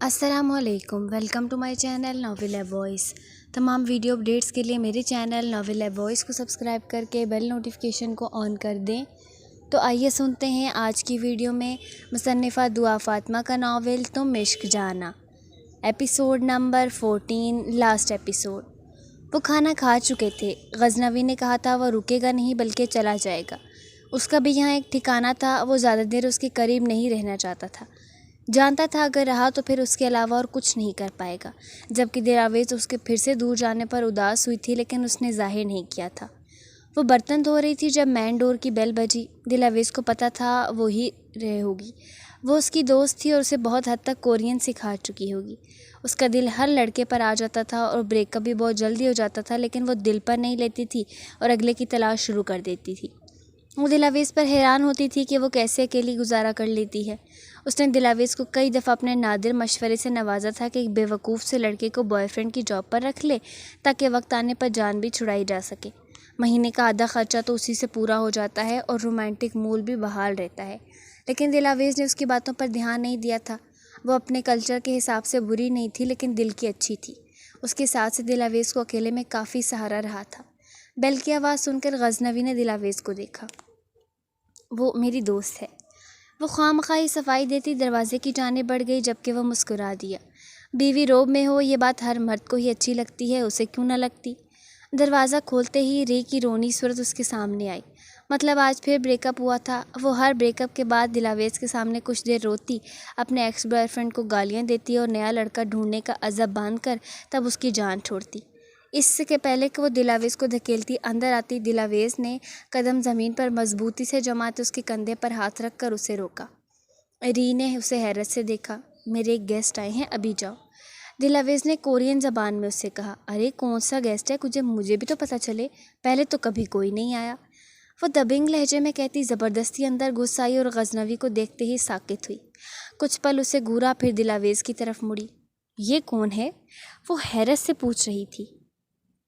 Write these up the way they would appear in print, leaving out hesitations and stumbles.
السلام علیکم، welcome to my channel novel ہے وائس۔ تمام ویڈیو اپڈیٹس کے لیے میرے چینل ناول ہے وائس کو سبسکرائب کر کے بیل نوٹیفیکیشن کو آن کر دیں۔ تو آئیے سنتے ہیں آج کی ویڈیو میں مصنفہ دعا فاطمہ کا ناول تم عشق جانا، ایپیسوڈ نمبر 14، لاسٹ ایپیسوڈ۔ وہ کھانا کھا چکے تھے۔ غزنوی نے کہا تھا وہ رکے گا نہیں بلکہ چلا جائے گا۔ اس کا بھی یہاں ایک ٹھکانہ تھا، وہ زیادہ دیر اس کے قریب نہیں رہنا چاہتا تھا۔ جانتا تھا اگر رہا تو پھر اس کے علاوہ اور کچھ نہیں کر پائے گا۔ جبکہ دلاویز اس کے پھر سے دور جانے پر اداس ہوئی تھی، لیکن اس نے ظاہر نہیں کیا تھا۔ وہ برتن دھو رہی تھی جب مین ڈور کی بیل بجی۔ دلاویز کو پتہ تھا وہی رہے ہوگی۔ وہ اس کی دوست تھی اور اسے بہت حد تک کورین سکھا چکی ہوگی۔ اس کا دل ہر لڑکے پر آ جاتا تھا اور بریک اپ بھی بہت جلدی ہو جاتا تھا، لیکن وہ دل پر نہیں لیتی تھی اور اگلے کی تلاش شروع کر دیتی تھی۔ وہ دلاویز پر حیران ہوتی تھی کہ وہ کیسے اکیلی گزارا کر لیتی ہے۔ اس نے دلاویز کو کئی دفعہ اپنے نادر مشورے سے نوازا تھا کہ ایک بے وقوف سے لڑکے کو بوائے فرینڈ کی جاب پر رکھ لے تاکہ وقت آنے پر جان بھی چھڑائی جا سکے۔ مہینے کا آدھا خرچہ تو اسی سے پورا ہو جاتا ہے اور رومانٹک مول بھی بحال رہتا ہے، لیکن دلاویز نے اس کی باتوں پر دھیان نہیں دیا تھا۔ وہ اپنے کلچر کے حساب سے بری نہیں تھی، لیکن دل کی اچھی تھی۔ اس کے ساتھ سے دلاویز کو اکیلے میں کافی سہارا رہا تھا۔ بیل کی آواز سن کر غزنوی نے دلاویز کو دیکھا۔ وہ میری دوست ہے۔ وہ خواہ مخواہ صفائی دیتی دروازے کی جانب بڑھ گئی، جبکہ وہ مسکرا دیا۔ بیوی روب میں ہو یہ بات ہر مرد کو ہی اچھی لگتی ہے، اسے کیوں نہ لگتی۔ دروازہ کھولتے ہی ری کی رونی صورت اس کے سامنے آئی۔ مطلب آج پھر بریک اپ ہوا تھا۔ وہ ہر بریک اپ کے بعد دلاویز کے سامنے کچھ دیر روتی، اپنے ایکس بوائے فرینڈ کو گالیاں دیتی اور نیا لڑکا ڈھونڈنے کا عزم باندھ کر تب اس کی جان چھوڑتی۔ اس سے پہلے کہ وہ دلاویز کو دھکیلتی اندر آتی، دلاویز نے قدم زمین پر مضبوطی سے جماتے اس کے کندھے پر ہاتھ رکھ کر اسے روکا۔ ری نے اسے حیرت سے دیکھا۔ میرے ایک گیسٹ آئے ہیں، ابھی جاؤ، دلاویز نے کورین زبان میں اس سے کہا۔ ارے کون سا گیسٹ ہے، مجھے بھی تو پتہ چلے، پہلے تو کبھی کوئی نہیں آیا، وہ دبنگ لہجے میں کہتی زبردستی اندر گھس آئی اور غزنوی کو دیکھتے ہی ساکت ہوئی۔ کچھ پل اسے گھورا، پھر دلاویز کی طرف مڑی۔ یہ کون ہے؟ وہ حیرت سے پوچھ رہی تھی۔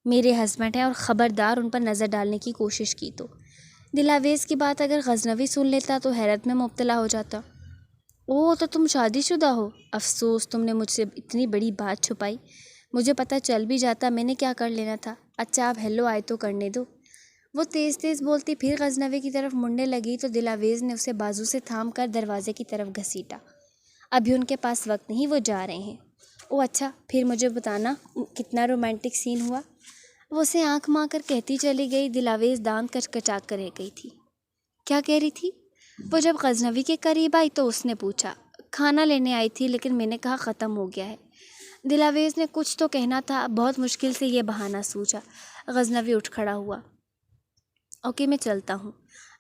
میرے ہسبینڈ ہیں، اور خبردار ان پر نظر ڈالنے کی کوشش کی تو۔ دلاویز کی بات اگر غزنوی سن لیتا تو حیرت میں مبتلا ہو جاتا۔ اوہ، تو تم شادی شدہ ہو؟ افسوس تم نے مجھ سے اتنی بڑی بات چھپائی، مجھے پتہ چل بھی جاتا میں نے کیا کر لینا تھا۔ اچھا اب ہیلو آئے تو کرنے دو۔ وہ تیز تیز بولتی پھر غزنوی کی طرف مڑنے لگی تو دلاویز نے اسے بازو سے تھام کر دروازے کی طرف گھسیٹا۔ ابھی ان کے پاس وقت نہیں، وہ جا رہے ہیں۔ اوہ اچھا، پھر مجھے بتانا کتنا رومانٹک سین ہوا، وہ اسے آنکھ مار کر کہتی چلی گئی۔ دلاویز دانت کچکچا کر رہ گئی تھی۔ کیا کہہ رہی تھی؟ وہ جب غزنوی کے قریب آئی تو اس نے پوچھا۔ کھانا لینے آئی تھی، لیکن میں نے کہا ختم ہو گیا ہے۔ دلاویز نے کچھ تو کہنا تھا، بہت مشکل سے یہ بہانہ سوچا۔ غزنوی اٹھ کھڑا ہوا۔ اوکے میں چلتا ہوں،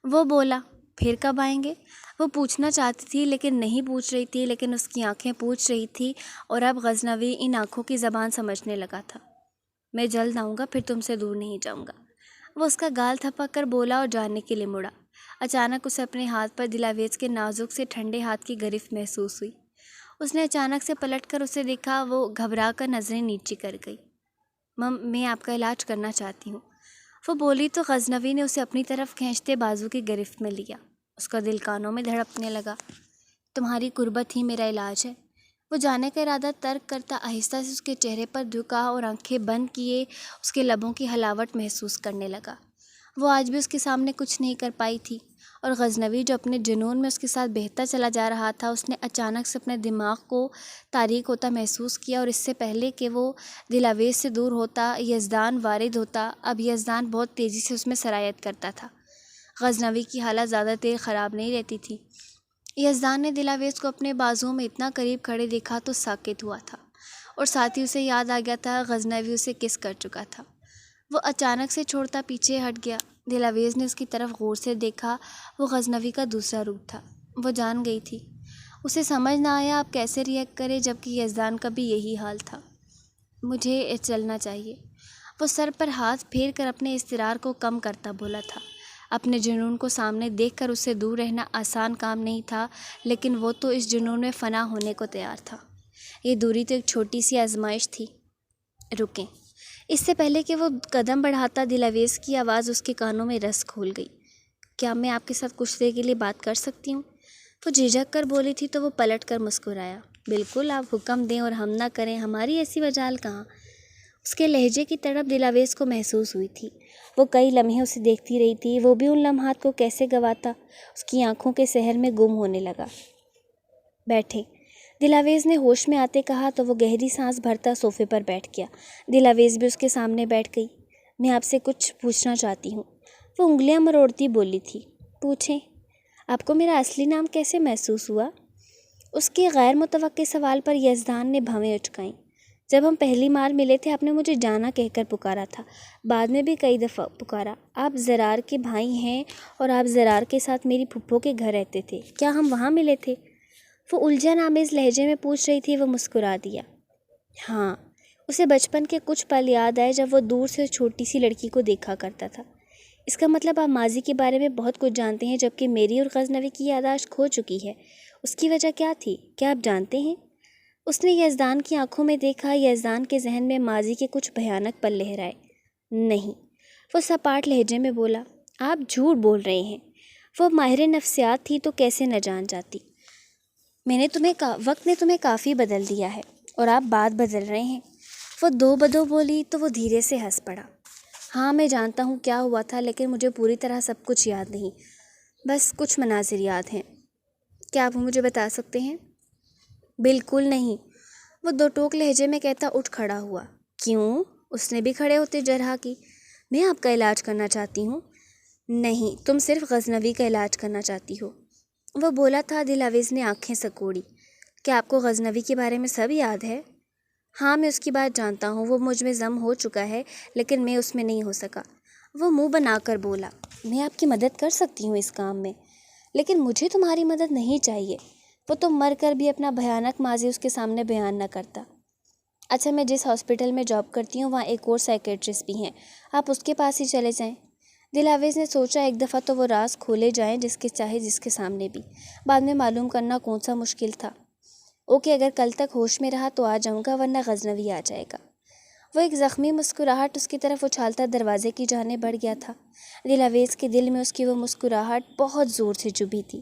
وہ بولا۔ پھر کب آئیں گے؟ وہ پوچھنا چاہتی تھی لیکن نہیں پوچھ رہی تھی، لیکن اس کی آنکھیں پوچھ رہی تھی اور اب غزنوی ان آنکھوں کی زبان سمجھنے لگا تھا۔ میں جلد آؤں گا، پھر تم سے دور نہیں جاؤں گا، وہ اس کا گال تھپک کر بولا اور جانے کے لیے مڑا۔ اچانک اسے اپنے ہاتھ پر دلاویز کے نازک سے ٹھنڈے ہاتھ کی گرفت محسوس ہوئی۔ اس نے اچانک سے پلٹ کر اسے دیکھا۔ وہ گھبرا کر نظریں نیچی کر گئی۔ میں آپ کا علاج کرنا چاہتی ہوں، وہ بولی تو غزنوی نے اسے اپنی طرف کھینچتے بازو کی گرفت میں لیا۔ اس کا دل کانوں میں دھڑکنے لگا۔ تمہاری قربت ہی میرا علاج ہے، وہ جانے کا ارادہ ترک کرتا آہستہ سے اس کے چہرے پر جھکا اور آنکھیں بند کیے اس کے لبوں کی حلاوت محسوس کرنے لگا۔ وہ آج بھی اس کے سامنے کچھ نہیں کر پائی تھی، اور غزنوی جو اپنے جنون میں اس کے ساتھ بہتا چلا جا رہا تھا، اس نے اچانک سے اپنے دماغ کو تاریک ہوتا محسوس کیا، اور اس سے پہلے کہ وہ دلاویز سے دور ہوتا یزدان وارد ہوتا، اب یزدان بہت تیزی سے اس میں سرایت کرتا تھا۔ غزنوی کی حالت زیادہ دیر خراب نہیں رہتی تھی۔ یزدان نے دلاویز کو اپنے بازوؤں میں اتنا قریب کھڑے دیکھا تو ساکت ہوا تھا، اور ساتھ ہی اسے یاد آ گیا تھا غزنوی اسے کس کر چکا تھا۔ وہ اچانک سے چھوڑتا پیچھے ہٹ گیا۔ دلاویز نے اس کی طرف غور سے دیکھا۔ وہ غزنوی کا دوسرا روپ تھا۔ وہ جان گئی تھی۔ اسے سمجھ نہ آیا اب کیسے ریئیکٹ کرے، جبکہ یزدان کا بھی یہی حال تھا۔ مجھے چلنا چاہیے، وہ سر پر ہاتھ پھیر کر اپنے اضطرار کو کم کرتا بولا تھا۔ اپنے جنون کو سامنے دیکھ کر اس سے دور رہنا آسان کام نہیں تھا، لیکن وہ تو اس جنون میں فنا ہونے کو تیار تھا۔ یہ دوری تو ایک چھوٹی سی آزمائش تھی۔ رکیں۔ اس سے پہلے کہ وہ قدم بڑھاتا دلاویز کی آواز اس کے کانوں میں رس کھول گئی۔ کیا میں آپ کے ساتھ کچھ دیر کے لیے بات کر سکتی ہوں؟ وہ جھجک کر بولی تھی تو وہ پلٹ کر مسکرایا۔ بالکل، آپ حکم دیں اور ہم نہ کریں، ہماری ایسی مجال کہاں۔ اس کے لہجے کی تڑپ دلاویز کو محسوس ہوئی تھی۔ وہ کئی لمحے اسے دیکھتی رہی تھی، وہ بھی ان لمحات کو کیسے گواتا۔ اس کی آنکھوں کے سحر میں گم ہونے لگا۔ بیٹھے، دلاویز نے ہوش میں آتے کہا تو وہ گہری سانس بھرتا صوفے پر بیٹھ گیا۔ دلاویز بھی اس کے سامنے بیٹھ گئی۔ میں آپ سے کچھ پوچھنا چاہتی ہوں، وہ انگلیاں مروڑتی بولی تھی۔ پوچھیں۔ آپ کو میرا اصلی نام کیسے محسوس ہوا؟ اس کے غیر متوقع سوال پر یزدان نے بھویں اچکائیں۔ جب ہم پہلی بار ملے تھے آپ نے مجھے جانا کہہ کر پکارا تھا، بعد میں بھی کئی دفعہ پکارا۔ آپ زرار کے بھائی ہیں اور آپ زرار کے ساتھ میری پھپھو کے گھر رہتے تھے، کیا ہم وہاں ملے تھے؟ وہ الجھن آمیز لہجے میں پوچھ رہی تھی۔ وہ مسکرا دیا۔ ہاں، اسے بچپن کے کچھ پل یاد آئے جب وہ دور سے چھوٹی سی لڑکی کو دیکھا کرتا تھا۔ اس کا مطلب آپ ماضی کے بارے میں بہت کچھ جانتے ہیں، جبکہ میری اور غزنوی کی یادداشت کھو چکی ہے۔ اس کی وجہ کیا تھی؟ کیا آپ جانتے ہیں؟ اس نے یزدان کی آنکھوں میں دیکھا۔ یزدان کے ذہن میں ماضی کے کچھ بھیانک پل لہرائے۔ نہیں، وہ سپاٹ لہجے میں بولا۔ آپ جھوٹ بول رہے ہیں۔ وہ ماہر نفسیات تھی تو کیسے نہ جان جاتی۔ وقت نے تمہیں کافی بدل دیا ہے اور آپ بات بدل رہے ہیں۔ وہ دو بدو بولی تو وہ دھیرے سے ہنس پڑا۔ ہاں، میں جانتا ہوں کیا ہوا تھا، لیکن مجھے پوری طرح سب کچھ یاد نہیں، بس کچھ مناظر یاد ہیں۔ کیا آپ مجھے بتا سکتے ہیں؟ بالکل نہیں، وہ دو ٹوک لہجے میں کہتا اٹھ کھڑا ہوا۔ کیوں؟ اس نے بھی کھڑے ہوتے جرح کی۔ میں آپ کا علاج کرنا چاہتی ہوں۔ نہیں، تم صرف غزنوی کا علاج کرنا چاہتی ہو، وہ بولا تھا۔ دلاویز نے آنکھیں سکوڑی۔ کیا آپ کو غزنوی کے بارے میں سب یاد ہے؟ ہاں، میں اس کی بات جانتا ہوں، وہ مجھ میں ضم ہو چکا ہے، لیکن میں اس میں نہیں ہو سکا۔ وہ منہ بنا کر بولا۔ میں آپ کی مدد کر سکتی ہوں اس کام میں، لیکن مجھے تمہاری مدد نہیں چاہیے۔ وہ تو مر کر بھی اپنا بھیانک ماضی اس کے سامنے بیان نہ کرتا۔ اچھا، میں جس ہاسپٹل میں جاب کرتی ہوں وہاں ایک اور سائیکیٹرسٹ بھی ہیں، آپ اس کے پاس ہی چلے جائیں۔ دلاویز نے سوچا ایک دفعہ تو وہ راز کھولے جائیں جس کے سامنے بھی، بعد میں معلوم کرنا کون سا مشکل تھا۔ اوکے، اگر کل تک ہوش میں رہا تو آ جاؤں گا، ورنہ غزنوی آ جائے گا۔ وہ ایک زخمی مسکراہٹ اس کی طرف اچھالتا دروازے کی جانب بڑھ گیا تھا۔ دلاویز کے دل میں اس کی وہ مسکراہٹ بہت زور سے چبھی تھی۔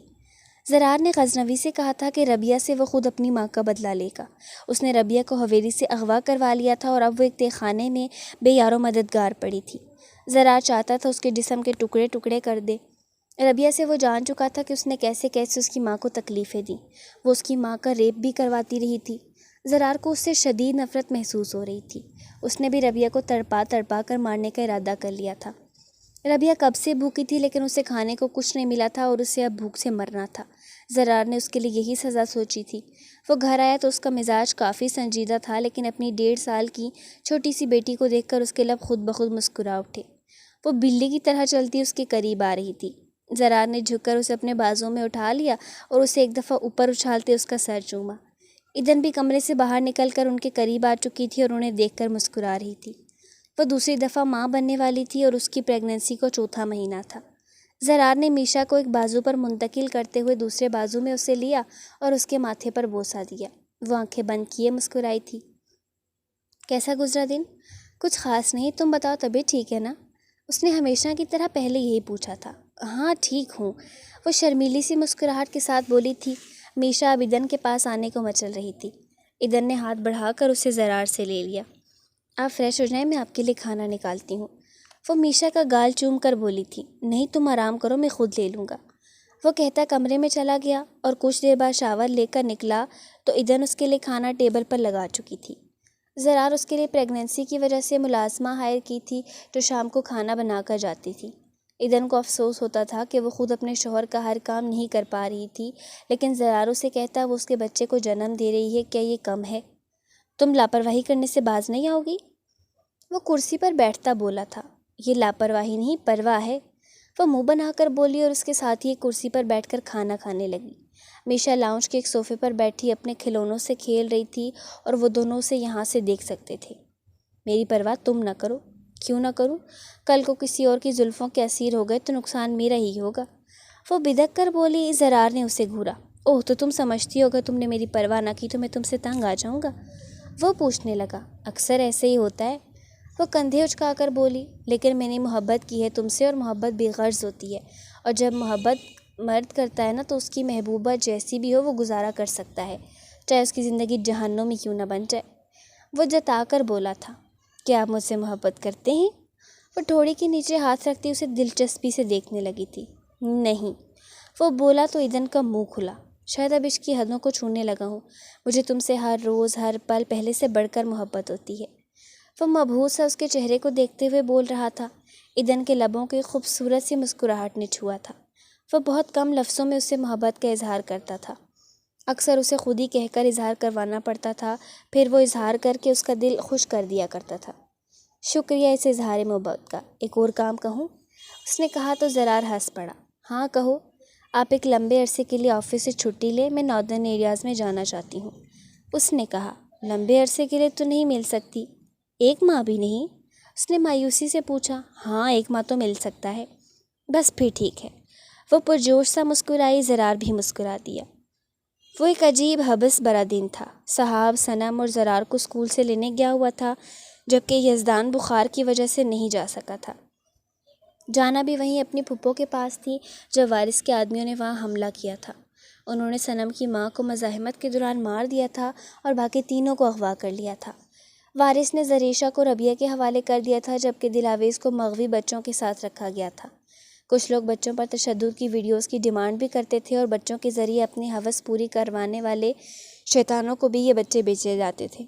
زرار نے غزنوی سے کہا تھا کہ ربیہ سے وہ خود اپنی ماں کا بدلہ لے گا۔ اس نے ربیہ کو حویلی سے اغوا کروا لیا تھا اور اب وہ ایک تہہ خانے میں بے یار و مددگار پڑی تھی۔ زرار چاہتا تھا اس کے جسم کے ٹکڑے ٹکڑے کر دے۔ ربیہ سے وہ جان چکا تھا کہ اس نے کیسے کیسے اس کی ماں کو تکلیفیں دیں۔ وہ اس کی ماں کا ریپ بھی کرواتی رہی تھی۔ زرار کو اس سے شدید نفرت محسوس ہو رہی تھی۔ اس نے بھی ربیہ کو تڑپا تڑپا کر مارنے کا ارادہ کر لیا تھا۔ ربیہ کب سے بھوکی تھی، لیکن اسے کھانے کو کچھ نہیں ملا تھا اور اسے اب بھوک سے مرنا تھا۔ زرار نے اس کے لیے یہی سزا سوچی تھی۔ وہ گھر آیا تو اس کا مزاج کافی سنجیدہ تھا، لیکن اپنی 1.5 سال کی چھوٹی سی بیٹی کو دیکھ کر اس کے لب خود بخود مسکرا اٹھے۔ وہ بلی کی طرح چلتی اس کے قریب آ رہی تھی۔ زرار نے جھک کر اسے اپنے بازوں میں اٹھا لیا اور اسے ایک دفعہ اوپر اچھالتے اس کا سر چوما۔ ایدن بھی کمرے سے باہر نکل کر ان کے قریب آ چکی تھی اور انہیں دیکھ کر مسکرا رہی تھی۔ وہ دوسری دفعہ ماں بننے والی تھی اور اس کی پریگننسی کو 4تھا مہینہ تھا۔ زرار نے میشا کو ایک بازو پر منتقل کرتے ہوئے دوسرے بازو میں اسے لیا اور اس کے ماتھے پر بوسہ دیا۔ وہ آنکھیں بند کیے مسکرائی تھی۔ کیسا گزرا دن؟ کچھ خاص نہیں، تم بتاؤ طبیعت ٹھیک ہے نا؟ اس نے ہمیشہ کی طرح پہلے یہی پوچھا تھا۔ ہاں ٹھیک ہوں، وہ شرمیلی سی مسکراہٹ کے ساتھ بولی تھی۔ میشا اب ایدن کے پاس آنے کو مچل رہی تھی۔ ایدن نے ہاتھ بڑھا کر اسے زرار سے لے لیا۔ آپ فریش ہو جائیں، میں آپ کے لیے کھانا نکالتی ہوں۔ وہ میشا کا گال چوم کر بولی تھی۔ نہیں، تم آرام کرو، میں خود لے لوں گا، وہ کہتا کمرے میں چلا گیا اور کچھ دیر بعد شاور لے کر نکلا تو ایدن اس کے لیے کھانا ٹیبل پر لگا چکی تھی۔ زرار اس کے لیے پریگننسی کی وجہ سے ملازمہ ہائر کی تھی جو شام کو کھانا بنا کر جاتی تھی۔ ایدن کو افسوس ہوتا تھا کہ وہ خود اپنے شوہر کا ہر کام نہیں کر پا رہی تھی، لیکن زرار اسے کہتا وہ اس کے بچے کو جنم دے رہی ہے، کیا یہ کم ہے؟ تم لاپرواہی کرنے سے باز نہیں آؤ گی؟ وہ کرسی پر بیٹھتا بولا تھا۔ یہ لاپرواہی نہیں، پرواہ ہے، وہ منہ بنا کر بولی اور اس کے ساتھ ہی ایک کرسی پر بیٹھ کر کھانا کھانے لگی۔ میشا لاؤنج کے ایک صوفے پر بیٹھی اپنے کھلونوں سے کھیل رہی تھی اور وہ دونوں اسے یہاں سے دیکھ سکتے تھے۔ میری پرواہ تم نہ کرو۔ کیوں نہ کروں؟ کل کو کسی اور کی زلفوں کے اسیر ہو گئے تو نقصان میرا ہی ہوگا، وہ بدک کر بولی۔ زرار نے اسے گھورا۔ اوہ، تو تم سمجھتی ہو اگر تم نے میری پرواہ نہ کی تو میں تم سے تنگ آ جاؤں گا؟ وہ پوچھنے لگا۔ اکثر ایسے ہی ہوتا ہے، وہ کندھے اچکا کر بولی۔ لیکن میں نے محبت کی ہے تم سے اور محبت بے غرض ہوتی ہے، اور جب محبت مرد کرتا ہے نا تو اس کی محبوبہ جیسی بھی ہو وہ گزارا کر سکتا ہے، چاہے اس کی زندگی جہنم میں کیوں نہ بن جائے۔ وہ جتا کر بولا تھا کہ آپ مجھ سے محبت کرتے ہیں؟ وہ ٹھوڑی کے نیچے ہاتھ رکھتی اسے دلچسپی سے دیکھنے لگی تھی۔ نہیں، وہ بولا تو ایدھن کا منہ کھلا۔ شاید اب عشق کی حدوں کو چھونے لگا ہوں۔ مجھے تم سے ہر روز ہر پل پہلے سے بڑھ کر محبت ہوتی ہے۔ وہ مبہوت سا اس کے چہرے کو دیکھتے ہوئے بول رہا تھا۔ ایدھن کے لبوں کی خوبصورت سی مسکراہٹ نے چھوا تھا۔ وہ بہت کم لفظوں میں اس سے محبت کا اظہار کرتا تھا۔ اکثر اسے خود ہی کہہ کر اظہار کروانا پڑتا تھا، پھر وہ اظہار کر کے اس کا دل خوش کر دیا کرتا تھا۔ شکریہ اس اظہار محبت کا۔ ایک اور کام کہوں؟ اس نے کہا تو زرار ہنس پڑا۔ ہاں کہو۔ آپ ایک لمبے عرصے کے لیے آفس سے چھٹی لیں، میں ناردرن ایریاز میں جانا چاہتی ہوں۔ اس نے کہا۔ لمبے عرصے کے لیے تو نہیں مل سکتی؟ ایک ماہ بھی نہیں؟ اس نے مایوسی سے پوچھا۔ ہاں، ایک ماہ تو مل سکتا ہے۔ بس پھر ٹھیک ہے۔ وہ پرجوش سا مسکرائی، زرار بھی مسکرا دیا۔ وہ ایک عجیب حبس برا دن تھا۔ صحاب صنم اور زرار کو اسکول سے لینے گیا ہوا تھا، جبکہ یزدان بخار کی وجہ سے نہیں جا سکا تھا۔ جانا بھی وہیں اپنی پھپھو کے پاس تھی جب وارث کے آدمیوں نے وہاں حملہ کیا تھا۔ انہوں نے صنم کی ماں کو مزاحمت کے دوران مار دیا تھا اور باقی تینوں کو اغوا کر لیا تھا۔ وارث نے زریشہ کو ربیہ کے حوالے کر دیا تھا، جبکہ دلاویز کو مغوی بچوں کے ساتھ رکھا گیا تھا۔ کچھ لوگ بچوں پر تشدد کی ویڈیوز کی ڈیمانڈ بھی کرتے تھے اور بچوں کے ذریعے اپنی ہوس پوری کروانے والے شیطانوں کو بھی یہ بچے بیچے جاتے تھے۔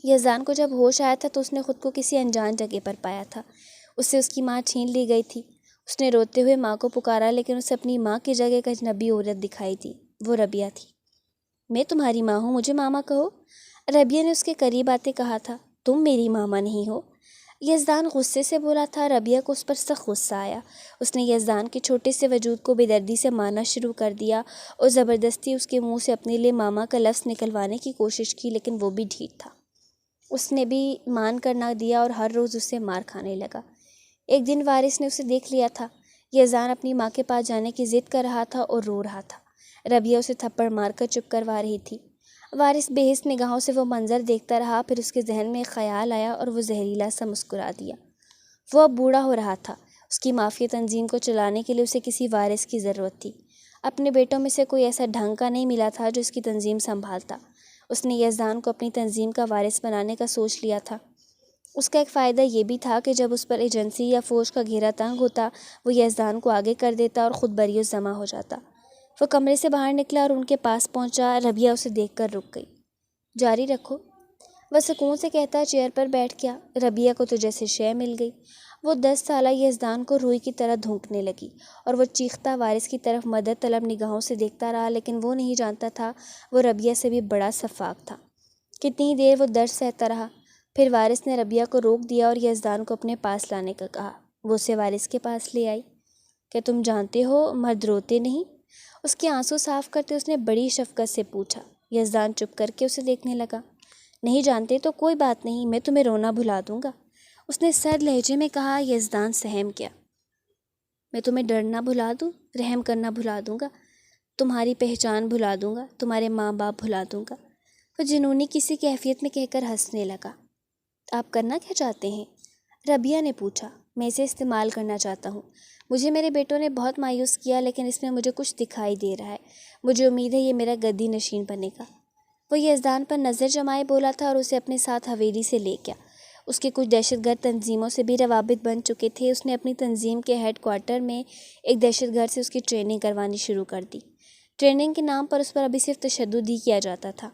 یزدان کو جب ہوش آیا تھا تو اس نے خود کو کسی انجان جگہ پر پایا تھا۔ اس سے اس کی ماں چھین لی گئی تھی۔ اس نے روتے ہوئے ماں کو پکارا، لیکن اسے اپنی ماں کی جگہ ایک اجنبی عورت دکھائی دی۔ وہ ربیہ تھی۔ میں تمہاری ماں ہوں، مجھے ماما کہو۔ ربیہ نے اس کے قریب آتے کہا تھا۔ تم میری ماما نہیں ہو۔ یزدان غصے سے بولا تھا۔ ربیہ کو اس پر سخت غصہ آیا۔ اس نے یزدان کے چھوٹے سے وجود کو بے دردی سے مارنا شروع کر دیا اور زبردستی اس کے منہ سے اپنے لیے ماما کا لفظ نکلوانے کی کوشش کی، لیکن وہ بھی ڈھیٹ تھا۔ اس نے بھی مان کر نہ دیا اور ہر روز اس سے مار کھانے لگا۔ ایک دن وارث نے اسے دیکھ لیا تھا۔ یزدان اپنی ماں کے پاس جانے کی ضد کر رہا تھا اور رو رہا تھا۔ ربیہ اسے تھپڑ مار کر چپ کروا رہی تھی۔ وارث بے حس نگاہوں سے وہ منظر دیکھتا رہا، پھر اس کے ذہن میں ایک خیال آیا اور وہ زہریلا سا مسکرا دیا۔ وہ اب بوڑھا ہو رہا تھا۔ اس کی مافیا تنظیم کو چلانے کے لیے اسے کسی وارث کی ضرورت تھی۔ اپنے بیٹوں میں سے کوئی ایسا ڈھنگ کا نہیں ملا تھا جو اس کی تنظیم سنبھالتا۔ اس نے یزدان کو اپنی تنظیم کا وارث بنانے کا سوچ لیا تھا۔ اس کا ایک فائدہ یہ بھی تھا کہ جب اس پر ایجنسی یا فوج کا گھیرا تنگ ہوتا، وہ یزدان کو آگے کر دیتا اور خود بریوس جمع ہو جاتا۔ وہ کمرے سے باہر نکلا اور ان کے پاس پہنچا۔ ربیہ اسے دیکھ کر رک گئی۔ جاری رکھو، وہ سکون سے کہتا چیئر پر بیٹھ گیا۔ ربیہ کو تو جیسے شے مل گئی۔ وہ 10 سالہ یزدان کو روئی کی طرح دھونکنے لگی اور وہ چیختا وارث کی طرف مدد طلب نگاہوں سے دیکھتا رہا، لیکن وہ نہیں جانتا تھا وہ ربیہ سے بھی بڑا سفاک تھا۔ کتنی دیر وہ درد سہتا رہا، پھر وارث نے ربیہ کو روک دیا اور یزدان کو اپنے پاس لانے کا کہا۔ وہ اسے وارث کے پاس لے آئی۔ کہ تم جانتے ہو مرد روتے نہیں؟ اس کے آنسو صاف کرتے اس نے بڑی شفقت سے پوچھا۔ یزدان چپ کر کے اسے دیکھنے لگا۔ نہیں جانتے تو کوئی بات نہیں، میں تمہیں رونا بھلا دوں گا، اس نے سرد لہجے میں کہا۔ یزدان سہم گیا۔ میں تمہیں ڈرنا بھلا دوں، رحم کرنا بھلا دوں گا، تمہاری پہچان بھلا دوں گا، تمہارے ماں باپ بھلا دوں گا، وہ جنونی کسی کیفیت میں کہہ کر ہنسنے لگا۔ آپ کرنا کیا چاہتے ہیں؟ ربیہ نے پوچھا۔ میں اسے استعمال کرنا چاہتا ہوں۔ مجھے میرے بیٹوں نے بہت مایوس کیا، لیکن اس میں مجھے کچھ دکھائی دے رہا ہے۔ مجھے امید ہے یہ میرا گدی نشین بنے گا۔ وہ یزدان پر نظر جمائے بولا تھا اور اسے اپنے ساتھ حویلی سے لے گیا۔ اس کے کچھ دہشت گرد تنظیموں سے بھی روابط بن چکے تھے۔ اس نے اپنی تنظیم کے ہیڈ کوارٹر میں ایک دہشت گرد سے اس کی ٹریننگ کروانی شروع کر دی۔ ٹریننگ کے نام پر اس پر ابھی صرف تشدد ہی کیا جاتا تھا۔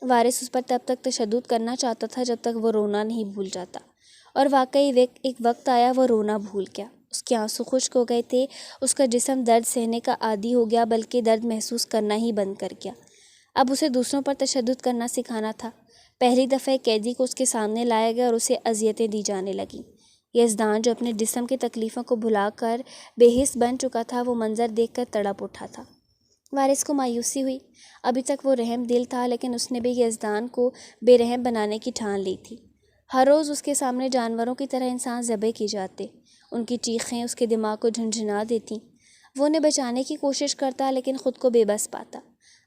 وارث اس پر تب تک تشدد کرنا چاہتا تھا جب تک وہ رونا نہیں بھول جاتا، اور واقعی ایک وقت آیا وہ رونا بھول گیا۔ اس کے آنسو خشک ہو گئے تھے۔ اس کا جسم درد سہنے کا عادی ہو گیا، بلکہ درد محسوس کرنا ہی بند کر گیا۔ اب اسے دوسروں پر تشدد کرنا سکھانا تھا۔ پہلی دفعہ ایک قیدی کو اس کے سامنے لایا گیا اور اسے اذیتیں دی جانے لگیں۔ یزدان جو اپنے جسم کی تکلیفوں کو بھلا کر بے حس بن چکا تھا، وہ منظر دیکھ کر تڑپ اٹھا تھا۔ وارث کو مایوسی ہوئی۔ ابھی تک وہ رحم دل تھا، لیکن اس نے بھی یزدان کو بے رحم بنانے کی ٹھان لی تھی۔ ہر روز اس کے سامنے جانوروں کی طرح انسان ذبح کیے جاتے۔ ان کی چیخیں اس کے دماغ کو جھنجھنا دیتیں۔ وہ انہیں بچانے کی کوشش کرتا، لیکن خود کو بے بس پاتا۔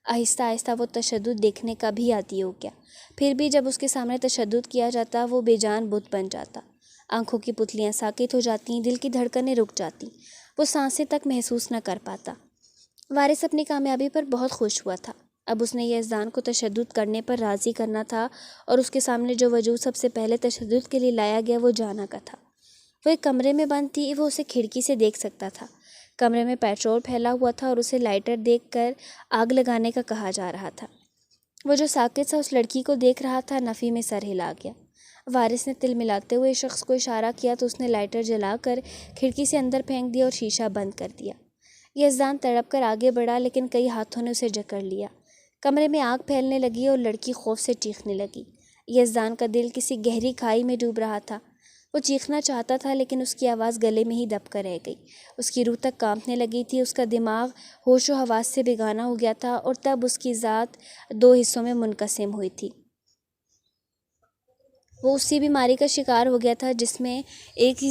آہستہ آہستہ وہ تشدد دیکھنے کا بھی عادی ہو گیا۔ پھر بھی جب اس کے سامنے تشدد کیا جاتا، وہ بے جان بت بن جاتا۔ آنکھوں کی پتلیاں ساکت ہو جاتیں، دل کی دھڑکنیں رک جاتیں، وہ سانسیں تک محسوس نہ کر پاتا۔ وارث اپنی کامیابی پر بہت خوش ہوا تھا۔ اب اس نے یزدان کو تشدد کرنے پر راضی کرنا تھا، اور اس کے سامنے جو وجود سب سے پہلے تشدد کے لیے لایا گیا وہ جانا کا تھا۔ وہ ایک کمرے میں بند تھی، وہ اسے کھڑکی سے دیکھ سکتا تھا۔ کمرے میں پیٹرول پھیلا ہوا تھا اور اسے لائٹر دیکھ کر آگ لگانے کا کہا جا رہا تھا۔ وہ جو ساکت سا اس لڑکی کو دیکھ رہا تھا، نفی میں سر ہلا گیا۔ وارث نے تل ملاتے ہوئے شخص کو اشارہ کیا تو اس نے لائٹر جلا کر کھڑکی سے اندر پھینک دیا اور شیشہ بند کر دیا۔ یزدان تڑپ کر آگے بڑھا، لیکن کئی ہاتھوں نے اسے جکڑ لیا۔ کمرے میں آگ پھیلنے لگی اور لڑکی خوف سے چیخنے لگی۔ یزدان کا دل کسی گہری کھائی میں ڈوب رہا تھا۔ وہ چیخنا چاہتا تھا لیکن اس کی آواز گلے میں ہی دب کر رہ گئی۔ اس کی روح تک کانپنے لگی تھی، اس کا دماغ ہوش و حواس سے بیگانہ ہو گیا تھا، اور تب اس کی ذات دو حصوں میں منقسم ہوئی تھی۔ وہ اسی بیماری کا شکار ہو گیا تھا جس میں ایک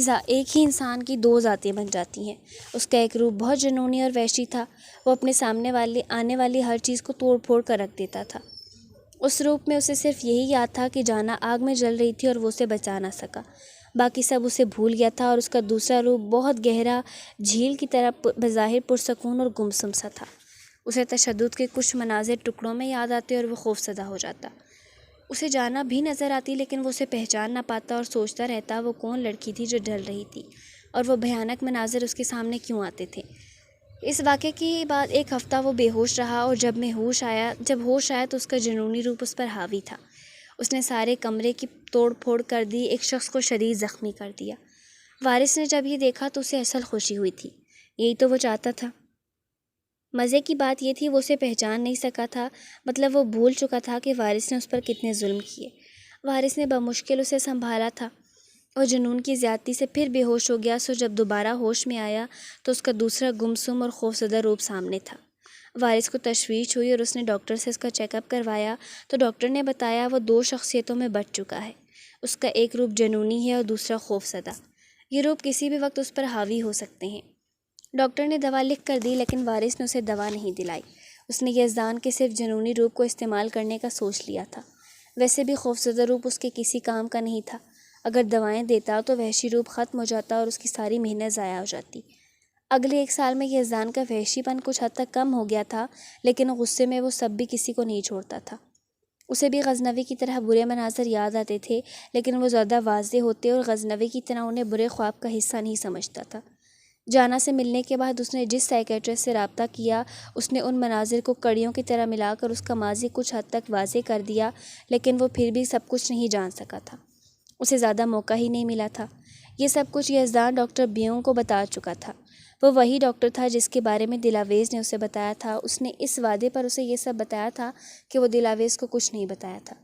ہی انسان کی دو ذاتیں بن جاتی ہیں۔ اس کا ایک روپ بہت جنونی اور وحشی تھا۔ وہ اپنے سامنے آنے والی ہر چیز کو توڑ پھوڑ کر رکھ دیتا تھا۔ اس روپ میں اسے صرف یہی یاد تھا کہ جانا آگ میں جل رہی تھی اور وہ اسے بچا نہ سکا۔ باقی سب اسے بھول گیا تھا، اور اس کا دوسرا روپ بہت گہرا، جھیل کی طرح بظاہر پرسکون اور گمسم سا تھا۔ اسے تشدد کے کچھ مناظر ٹکڑوں میں یاد آتے اور وہ خوف زدہ ہو جاتا۔ اسے جانا بھی نظر آتی لیکن وہ اسے پہچان نہ پاتا اور سوچتا رہتا وہ کون لڑکی تھی جو ڈر رہی تھی، اور وہ بھیانک مناظر اس کے سامنے کیوں آتے تھے۔ اس واقعے کے بعد ایک ہفتہ وہ بے ہوش رہا، اور جب ہوش آیا تو اس کا جنونی روپ اس پر حاوی تھا۔ اس نے سارے کمرے کی توڑ پھوڑ کر دی، ایک شخص کو شدید زخمی کر دیا۔ وارث نے جب یہ دیکھا تو اسے اصل خوشی ہوئی تھی۔ یہی تو وہ چاہتا تھا۔ مزے کی بات یہ تھی وہ اسے پہچان نہیں سکا تھا، مطلب وہ بھول چکا تھا کہ وارث نے اس پر کتنے ظلم کیے۔ وارث نے بمشکل اسے سنبھالا تھا اور جنون کی زیادتی سے پھر بے ہوش ہو گیا۔ سو جب دوبارہ ہوش میں آیا تو اس کا دوسرا گمسم اور خوفزدہ روپ سامنے تھا۔ وارث کو تشویش ہوئی اور اس نے ڈاکٹر سے اس کا چیک اپ کروایا تو ڈاکٹر نے بتایا وہ دو شخصیتوں میں بٹ چکا ہے۔ اس کا ایک روپ جنونی ہے اور دوسرا خوفزدہ۔ یہ روپ کسی بھی وقت اس پر حاوی ہو سکتے ہیں۔ ڈاکٹر نے دوا لکھ کر دی لیکن وارث نے اسے دوا نہیں دلائی۔ اس نے یزدان کے صرف جنونی روپ کو استعمال کرنے کا سوچ لیا تھا۔ ویسے بھی خوفزدہ روپ اس کے کسی کام کا نہیں تھا۔ اگر دوائیں دیتا تو وحشی روپ ختم ہو جاتا اور اس کی ساری محنت ضائع ہو جاتی۔ اگلے ایک سال میں یزدان کا وحشی پن کچھ حد تک کم ہو گیا تھا، لیکن غصے میں وہ سب بھی کسی کو نہیں چھوڑتا تھا۔ اسے بھی غزنوی کی طرح برے مناظر یاد آتے تھے، لیکن وہ زیادہ واضح ہوتے اور غزنوی کی طرح انہیں برے خواب کا حصہ نہیں سمجھتا تھا۔ جانا سے ملنے کے بعد اس نے جس سائیکیٹرسٹ سے رابطہ کیا، اس نے ان مناظر کو کڑیوں کی طرح ملا کر اس کا ماضی کچھ حد تک واضح کر دیا، لیکن وہ پھر بھی سب کچھ نہیں جان سکا تھا۔ اسے زیادہ موقع ہی نہیں ملا تھا۔ یہ سب کچھ یزدان ڈاکٹر بیونگ کو بتا چکا تھا۔ وہ وہی ڈاکٹر تھا جس کے بارے میں دلاویز نے اسے بتایا تھا۔ اس نے اس وعدے پر اسے یہ سب بتایا تھا کہ وہ دلاویز کو کچھ نہیں بتایا تھا۔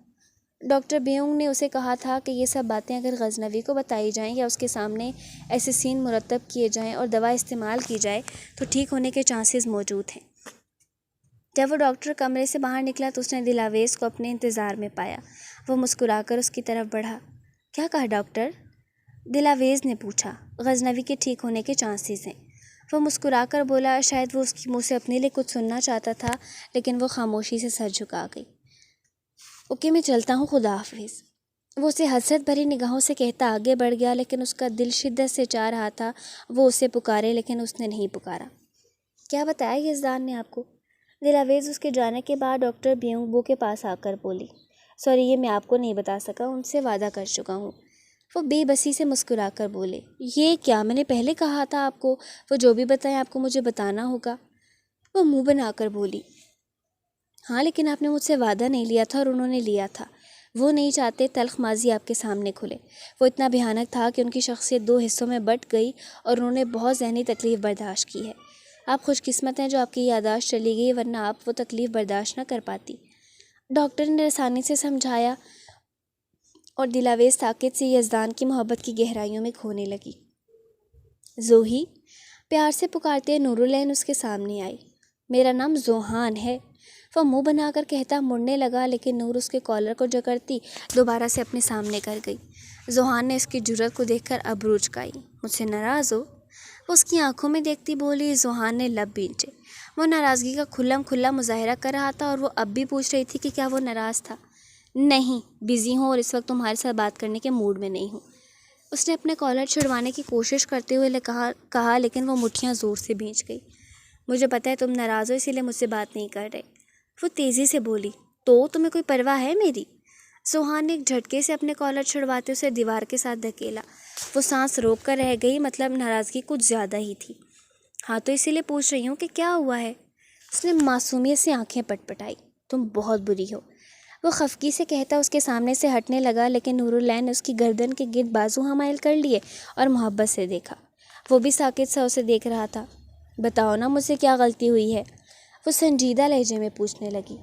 ڈاکٹر بیونگ نے اسے کہا تھا کہ یہ سب باتیں اگر غزنوی کو بتائی جائیں یا اس کے سامنے ایسے سین مرتب کیے جائیں اور دوا استعمال کی جائے تو ٹھیک ہونے کے چانسز موجود ہیں۔ جب وہ ڈاکٹر کمرے سے باہر نکلا تو اس نے دلاویز کو اپنے انتظار میں پایا۔ وہ مسکرا کر اس کی طرف بڑھا۔ کیا کہا ڈاکٹر؟ دلاویز نے پوچھا۔ غزنوی کے ٹھیک ہونے کے چانسز ہیں۔ وہ مسکرا کر بولا۔ شاید وہ اس کے منہ سے اپنے لیے کچھ سننا چاہتا تھا، لیکن وہ خاموشی سے سر جھکا گئی۔ اوکے میں چلتا ہوں، خدا حافظ۔ وہ اسے حسرت بھری نگاہوں سے کہتا آگے بڑھ گیا، لیکن اس کا دل شدت سے چاہ رہا تھا وہ اسے پکارے، لیکن اس نے نہیں پکارا۔ کیا بتایا یزدان نے آپ کو؟ دلاویز اس کے جانے کے بعد ڈاکٹر بیونگ کے پاس آ کر بولی۔ سوری، یہ میں آپ کو نہیں بتا سکا، ان سے وعدہ کر چکا ہوں۔ وہ بے بسی سے مسکرا کر بولے۔ یہ کیا، میں نے پہلے کہا تھا آپ کو وہ جو بھی بتائیں آپ کو مجھے بتانا ہوگا۔ وہ منہ بنا کر بولی۔ ہاں، لیکن آپ نے مجھ سے وعدہ نہیں لیا تھا اور انہوں نے لیا تھا۔ وہ نہیں چاہتے تلخ ماضی آپ کے سامنے کھلے۔ وہ اتنا بھیانک تھا کہ ان کی شخصیت دو حصوں میں بٹ گئی اور انہوں نے بہت ذہنی تکلیف برداشت کی ہے۔ آپ خوش قسمت ہیں جو آپ کی یادداشت چلی گئی، ورنہ آپ وہ تکلیف برداشت نہ کر پاتی، ڈاکٹر نے آسانی سے سمجھایا، اور دلاویز طاقت سے یزدان کی محبت کی گہرائیوں میں کھونے لگی۔ زوہی، پیار سے پکارتے نورالعین اس کے سامنے آئی۔ میرا نام زوہان ہے، وہ منہ بنا کر کہتا مڑنے لگا، لیکن نور اس کے کالر کو جکڑتی دوبارہ سے اپنے سامنے کر گئی۔ زوہان نے اس کی جرأت کو دیکھ کر ابرو اچکائی۔ مجھ سے ناراض ہو؟ وہ اس کی آنکھوں میں دیکھتی بولی۔ زوہان نے لب بھینچے۔ وہ ناراضگی کا کھلا مظاہرہ کر رہا تھا اور وہ اب بھی پوچھ رہی تھی کہ کیا وہ ناراض تھا۔ نہیں، بزی ہوں اور اس وقت تمہارے ساتھ بات کرنے کے موڈ میں نہیں ہوں، اس نے اپنے کالر چھڑوانے کی کوشش کرتے ہوئے کہا، لیکن وہ مٹھیاں زور سے بھینچ گئی۔ مجھے پتہ ہے تم ناراض ہو، اسی لیے مجھ سے بات نہیں کر رہے۔ وہ تیزی سے بولی، تو تمہیں کوئی پرواہ ہے میری؟ سوہان نے ایک جھٹکے سے اپنے کالر چھڑواتے اسے دیوار کے ساتھ دھکیلا۔ وہ سانس روک کر رہ گئی، مطلب ناراضگی کچھ زیادہ ہی تھی۔ ہاں تو اسی لیے پوچھ رہی ہوں کہ کیا ہوا ہے؟ اس نے معصومیت سے آنکھیں پٹپٹائی۔ تم بہت بری ہو، وہ خفگی سے کہتا اس کے سامنے سے ہٹنے لگا، لیکن نورالعین نے اس کی گردن کے گرد بازو حمائل کر لیے اور محبت سے دیکھا۔ وہ بھی ساکت سا اسے دیکھ رہا تھا۔ بتاؤ نا مجھ سے کیا غلطی ہوئی ہے؟ وہ سنجیدہ لہجے میں پوچھنے لگی۔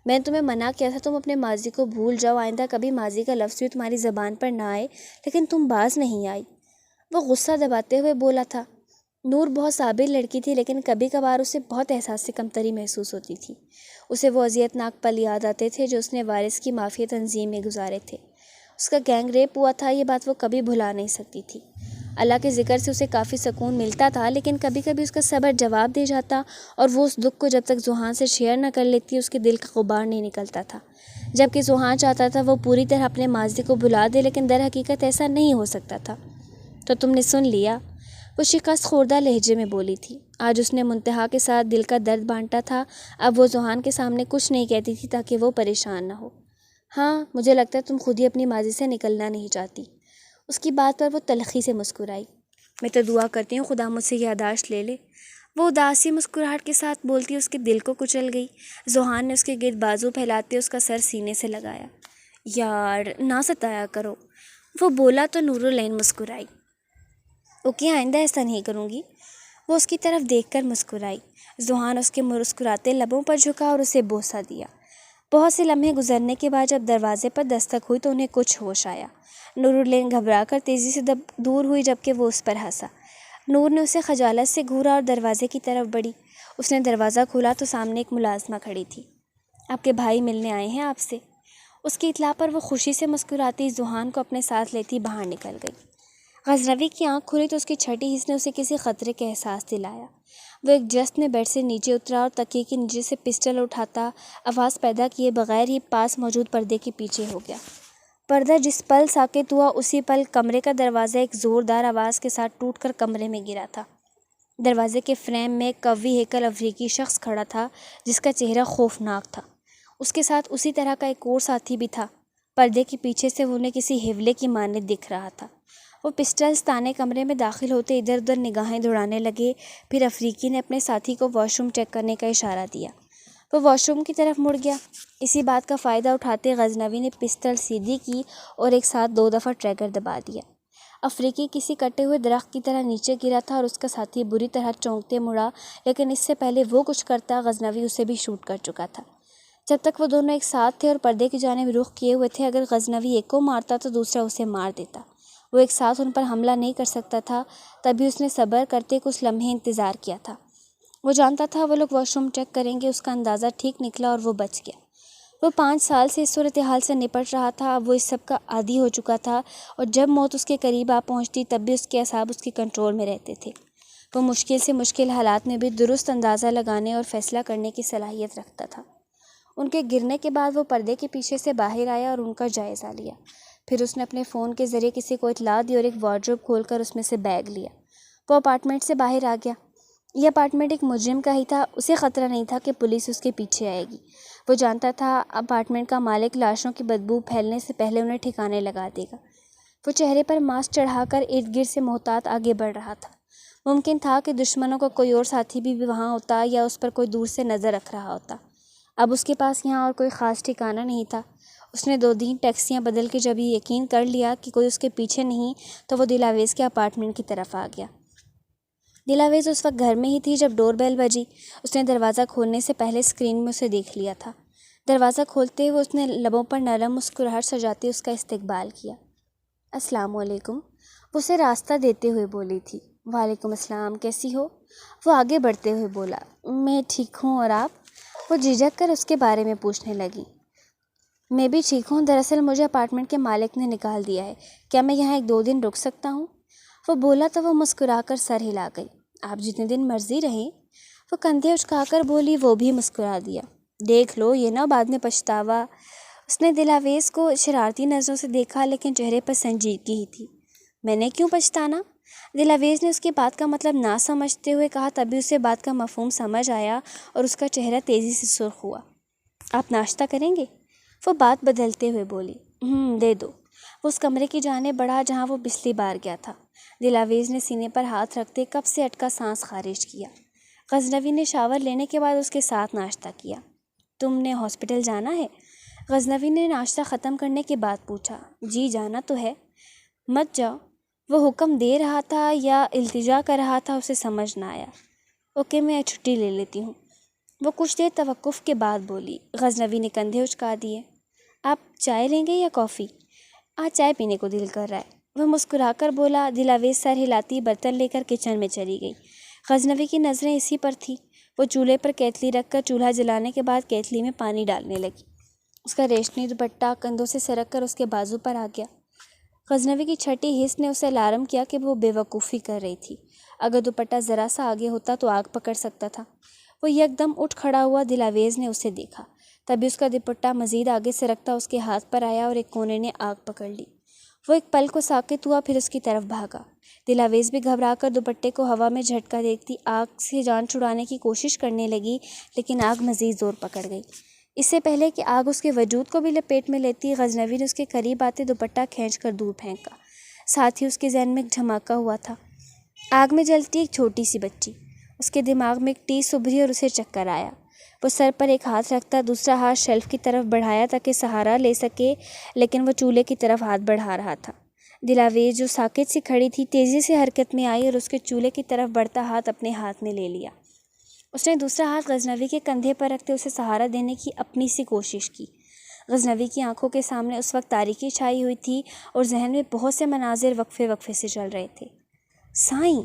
میں نے تمہیں منع کیا تھا تم اپنے ماضی کو بھول جاؤ، آئندہ کبھی ماضی کا لفظ بھی تمہاری زبان پر نہ آئے، لیکن تم باز نہیں آئی۔ وہ غصہ دباتے ہوئے بولا تھا۔ نور بہت صابر لڑکی تھی، لیکن کبھی کبھار اسے بہت احساس سے کمتری محسوس ہوتی تھی۔ اسے وہ اذیت ناک پل یاد آتے تھے جو اس نے وارث کی مافیا تنظیم میں گزارے تھے۔ اس کا گینگ ریپ ہوا تھا، یہ بات وہ کبھی بھلا نہیں سکتی تھی۔ اللہ کے ذکر سے اسے کافی سکون ملتا تھا، لیکن کبھی کبھی اس کا صبر جواب دے جاتا اور وہ اس دکھ کو جب تک ذوحان سے شیئر نہ کر لیتی اس کے دل کا غبار نہیں نکلتا تھا۔ جبکہ ذوحان چاہتا تھا وہ پوری طرح اپنے ماضی کو بھلا دے، لیکن در حقیقت ایسا نہیں ہو سکتا تھا۔ تو تم نے سن لیا؟ وہ شکست خوردہ لہجے میں بولی تھی۔ آج اس نے منتہا کے ساتھ دل کا درد بانٹا تھا۔ اب وہ ذوحان کے سامنے کچھ نہیں کہتی تھی تاکہ وہ پریشان نہ ہو۔ ہاں مجھے لگتا ہے تم خود ہی اپنی ماضی سے نکلنا نہیں چاہتی۔ اس کی بات پر وہ تلخی سے مسکرائی۔ میں تو دعا کرتی ہوں خدا مجھ سے یادداشت لے لے۔ وہ اداسی مسکراہٹ کے ساتھ بولتی اس کے دل کو کچل گئی۔ ذوحان نے اس کے گرد بازو پھیلاتے اس کا سر سینے سے لگایا۔ یار نہ ستایا کرو، وہ بولا تو نورالعین مسکرائی۔ اوکے آئندہ ایسا نہیں کروں گی۔ وہ اس کی طرف دیکھ کر مسکرائی۔ ذوحان اس کے مسکراتے لبوں پر جھکا اور اسے بوسہ دیا۔ بہت سے لمحے گزرنے کے بعد جب دروازے پر دستک ہوئی تو انہیں کچھ ہوش آیا۔ نورالعین گھبرا کر تیزی سے دور ہوئی، جبکہ وہ اس پر ہنسا۔ نور نے اسے خجالت سے گھورا اور دروازے کی طرف بڑھی۔ اس نے دروازہ کھولا تو سامنے ایک ملازمہ کھڑی تھی۔ آپ کے بھائی ملنے آئے ہیں آپ سے۔ اس کی اطلاع پر وہ خوشی سے مسکراتی ذوحان کو اپنے ساتھ لیتی باہر نکل گئی۔ غزنوی کی آنکھ کھلی تو اس کی چھٹی حس نے اسے کسی خطرے کا احساس دلایا۔ وہ ایک جست میں بیڈ سے نیچے اترا اور تکیے کے نیچے سے پسٹل اٹھاتا آواز پیدا کیے بغیر ہی پاس موجود پردے کے پیچھے ہو گیا۔ پردہ جس پل ساکت ہوا اسی پل کمرے کا دروازہ ایک زوردار آواز کے ساتھ ٹوٹ کر کمرے میں گرا تھا۔ دروازے کے فریم میں ایک قوی ہیکل افریقی شخص کھڑا تھا جس کا چہرہ خوفناک تھا۔ اس کے ساتھ اسی طرح کا ایک اور ساتھی بھی تھا۔ پردے کے پیچھے سے وہ انہیں کسی حیولے کی مانند دکھ رہا تھا۔ وہ پسٹلز تانے کمرے میں داخل ہوتے ادھر ادھر نگاہیں دوڑانے لگے۔ پھر افریقی نے اپنے ساتھی کو واش روم چیک کرنے کا اشارہ دیا۔ وہ واش روم کی طرف مڑ گیا۔ اسی بات کا فائدہ اٹھاتے غزنوی نے پسٹل سیدھی کی اور ایک ساتھ 2 دفعہ ٹریگر دبا دیا۔ افریقی کسی کٹے ہوئے درخت کی طرح نیچے گرا تھا اور اس کا ساتھی بری طرح چونکتے مڑا، لیکن اس سے پہلے وہ کچھ کرتا غزنوی اسے بھی شوٹ کر چکا تھا۔ جب تک وہ دونوں ایک ساتھ تھے اور پردے کی جانب رخ کیے ہوئے تھے، اگر غزنوی ایک کو مارتا تو دوسرا اسے مار دیتا۔ وہ ایک ساتھ ان پر حملہ نہیں کر سکتا تھا، تبھی اس نے صبر کرتے کچھ لمحے انتظار کیا تھا۔ وہ جانتا تھا وہ لوگ واش روم چیک کریں گے۔ اس کا اندازہ ٹھیک نکلا اور وہ بچ گیا۔ وہ 5 سال سے اس صورتحال سے نپٹ رہا تھا۔ اب وہ اس سب کا عادی ہو چکا تھا اور جب موت اس کے قریب آ پہنچتی تب بھی اس کے اعصاب اس کے کنٹرول میں رہتے تھے۔ وہ مشکل سے مشکل حالات میں بھی درست اندازہ لگانے اور فیصلہ کرنے کی صلاحیت رکھتا تھا۔ ان کے گرنے کے بعد وہ پردے کے پیچھے سے باہر آیا اور ان کا جائزہ لیا۔ پھر اس نے اپنے فون کے ذریعے کسی کو اطلاع دی اور ایک وارڈروب کھول کر اس میں سے بیگ لیا۔ وہ اپارٹمنٹ سے باہر آ گیا۔ یہ اپارٹمنٹ ایک مجرم کا ہی تھا۔ اسے خطرہ نہیں تھا کہ پولیس اس کے پیچھے آئے گی۔ وہ جانتا تھا اپارٹمنٹ کا مالک لاشوں کی بدبو پھیلنے سے پہلے انہیں ٹھکانے لگا دے گا۔ وہ چہرے پر ماسک چڑھا کر ارد گرد سے محتاط آگے بڑھ رہا تھا۔ ممکن تھا کہ دشمنوں کا کوئی اور ساتھی بھی وہاں ہوتا یا اس پر کوئی دور سے نظر رکھ رہا ہوتا۔ اب اس کے پاس یہاں اور کوئی خاص ٹھکانہ نہیں تھا۔ اس نے 2 ٹیکسیاں بدل کے جب یہ یقین کر لیا کہ کوئی اس کے پیچھے نہیں تو وہ دلاویز کے اپارٹمنٹ کی طرف آ گیا۔ دلاویز اس وقت گھر میں ہی تھی جب ڈور بیل بجی۔ اس نے دروازہ کھولنے سے پہلے اسکرین میں اسے دیکھ لیا تھا۔ دروازہ کھولتے ہوئے اس نے لبوں پر نرم مسکراہٹ سجاتے اس کا استقبال کیا۔ السلام علیکم، وہ اسے راستہ دیتے ہوئے بولی تھی۔ وعلیکم السلام، کیسی ہو؟ وہ آگے بڑھتے ہوئے بولا۔ میں ٹھیک ہوں، اور آپ؟ وہ جھجک کر اس کے بارے میں پوچھنے لگی۔ میں بھی ٹھیک ہوں، دراصل مجھے اپارٹمنٹ کے مالک نے نکال دیا ہے، کیا میں یہاں 1-2 دن رک سکتا ہوں؟ وہ بولا تو وہ مسکرا کر سر ہلا گئی۔ آپ جتنے دن مرضی رہیں۔ وہ کندھے اچکا کر بولی۔ وہ بھی مسکرا دیا۔ دیکھ لو یہ نہ بعد میں پچھتاوا۔ اس نے دلاویز کو شرارتی نظروں سے دیکھا، لیکن چہرے پر سنجیدگی ہی تھی۔ میں نے کیوں پچھتانا؟ دلاویز نے اس کی بات کا مطلب نہ سمجھتے ہوئے کہا، تبھی اسے بات کا مفہوم سمجھ آیا اور اس کا چہرہ تیزی سے سرخ ہوا۔ آپ ناشتہ کریں گے؟ وہ بات بدلتے ہوئے بولی۔ دے دو۔ وہ اس کمرے کی جانب بڑھا جہاں وہ پچھلی بار گیا تھا۔ دلاویز نے سینے پر ہاتھ رکھتے کب سے اٹکا سانس خارج کیا۔ غزنوی نے شاور لینے کے بعد اس کے ساتھ ناشتہ کیا۔ تم نے ہاسپٹل جانا ہے؟ غزنوی نے ناشتہ ختم کرنے کے بعد پوچھا۔ جی جانا تو ہے۔ مت جاؤ۔ وہ حکم دے رہا تھا یا التجا کر رہا تھا اسے سمجھ نہ آیا۔ اوکے میں چھٹی لے لیتی ہوں۔ وہ کچھ دیر توقف کے بعد بولی۔ غزنوی نے کندھے اچکا دیے۔ آپ چائے لیں گے یا کافی؟ آج چائے پینے کو دل کر رہا ہے، وہ مسکرا کر بولا۔ دلاویز سر ہلاتی برتن لے کر کچن میں چلی گئی۔ غزنوی کی نظریں اسی پر تھیں۔ وہ چولہے پر کیتلی رکھ کر چولہا جلانے کے بعد کیتلی میں پانی ڈالنے لگی۔ اس کا ریشمی دوپٹہ کندھوں سے سرک کر اس کے بازو پر آ گیا۔ غزنوی کی چھٹی حس نے اسے الارم کیا کہ وہ بے وقوفی کر رہی تھی۔ اگر دوپٹہ ذرا سا آگے ہوتا تو آگ پکڑ سکتا تھا۔ وہ یکدم اٹھ کھڑا ہوا۔ دلاویز نے اسے دیکھا، تبھی اس کا دوپٹہ مزید آگے سرکتا اس کے ہاتھ پر آیا اور ایک کونے نے آگ پکڑ لی۔ وہ ایک پل کو ساکت ہوا، پھر اس کی طرف بھاگا۔ دلاویز بھی گھبرا کر دوپٹے کو ہوا میں جھٹکا دیکھتی آگ سے جان چھڑانے کی کوشش کرنے لگی، لیکن آگ مزید زور پکڑ گئی۔ اس سے پہلے کہ آگ اس کے وجود کو بھی لپیٹ میں لیتی، غزنوی نے اس کے قریب آتے دوپٹہ کھینچ کر دور پھینکا۔ ساتھ ہی اس کے ذہن میں ایک دھماکہ ہوا تھا۔ آگ میں جلتی ایک چھوٹی سی بچی۔ اس کے دماغ میں ایک ٹیس ابھری اور اسے چکر آیا۔ وہ سر پر ایک ہاتھ رکھتا دوسرا ہاتھ شیلف کی طرف بڑھایا تاکہ سہارا لے سکے، لیکن وہ چولہے کی طرف ہاتھ بڑھا رہا تھا۔ دلاویز جو ساکت سی کھڑی تھی تیزی سے حرکت میں آئی اور اس کے چولہے کی طرف بڑھتا ہاتھ اپنے ہاتھ میں لے لیا۔ اس نے دوسرا ہاتھ غزنوی کے کندھے پر رکھتے اسے سہارا دینے کی اپنی سی کوشش کی۔ غزنوی کی آنکھوں کے سامنے اس وقت تاریکی چھائی ہوئی تھی اور ذہن میں بہت سے مناظر وقفے وقفے سے چل رہے تھے۔ سائیں!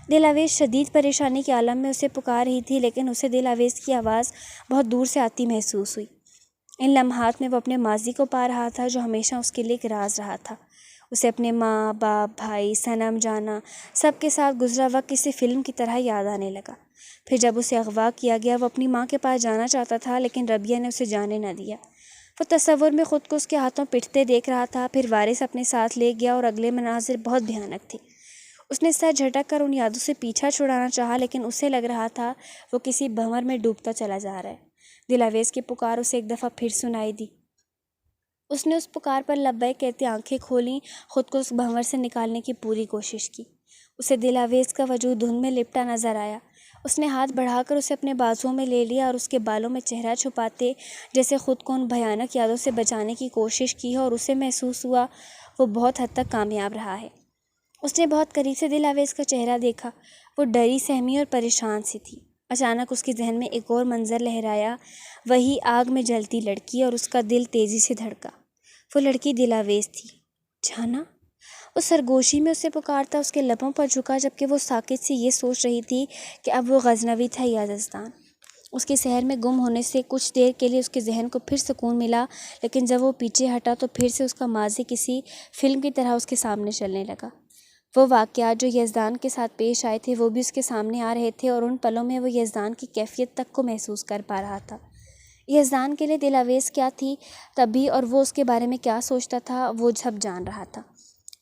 دلاویز شدید پریشانی کے عالم میں اسے پکار رہی تھی، لیکن اسے دلاویز کی آواز بہت دور سے آتی محسوس ہوئی۔ ان لمحات میں وہ اپنے ماضی کو پا رہا تھا جو ہمیشہ اس کے لیے ایک راز رہا تھا۔ اسے اپنے ماں باپ بھائی صنم جانا سب کے ساتھ گزرا وقت کسی فلم کی طرح یاد آنے لگا۔ پھر جب اسے اغوا کیا گیا وہ اپنی ماں کے پاس جانا چاہتا تھا، لیکن ربیہ نے اسے جانے نہ دیا۔ وہ تصور میں خود کو اس کے ہاتھوں پٹتے دیکھ رہا تھا۔ پھر وارث اپنے ساتھ لے گیا اور اگلے مناظر بہت بھیانک تھے۔ اس نے سر جھٹک کر ان یادوں سے پیچھا چھڑانا چاہا، لیکن اسے لگ رہا تھا وہ کسی بھنور میں ڈوبتا چلا جا رہا ہے۔ دلاویز کی پکار اسے ایک دفعہ پھر سنائی دی۔ اس نے اس پکار پر لبیک کہتے آنکھیں کھولیں، خود کو اس بھنور سے نکالنے کی پوری کوشش کی۔ اسے دلاویز کا وجود دھند میں لپٹا نظر آیا۔ اس نے ہاتھ بڑھا کر اسے اپنے بازوؤں میں لے لیا اور اس کے بالوں میں چہرہ چھپاتے جیسے خود کو ان بھیانک یادوں سے بچانے کی کوشش کی، اور اسے محسوس ہوا وہ بہت حد تک کامیاب رہا ہے۔ اس نے بہت قریب سے دلاویز کا چہرہ دیکھا۔ وہ ڈری سہمی اور پریشان سی تھی۔ اچانک اس کے ذہن میں ایک اور منظر لہرایا، وہی آگ میں جلتی لڑکی، اور اس کا دل تیزی سے دھڑکا۔ وہ لڑکی دلاویز تھی۔ جانا؟ وہ سرگوشی میں اسے پکارتا اس کے لبوں پر جھکا، جبکہ وہ ساکت سی یہ سوچ رہی تھی کہ اب وہ غزنوی تھا یا یزدان۔ اس کے شہر میں گم ہونے سے کچھ دیر کے لیے اس کے ذہن کو پھر سکون ملا، لیکن جب وہ پیچھے ہٹا تو پھر سے اس کا ماضی کسی فلم کی طرح اس کے سامنے چلنے لگا۔ وہ واقعات جو یزدان کے ساتھ پیش آئے تھے وہ بھی اس کے سامنے آ رہے تھے، اور ان پلوں میں وہ یزدان کی کیفیت تک کو محسوس کر پا رہا تھا۔ یزدان کے لیے دلاویز کیا تھی تبھی، اور وہ اس کے بارے میں کیا سوچتا تھا، وہ سب جان رہا تھا۔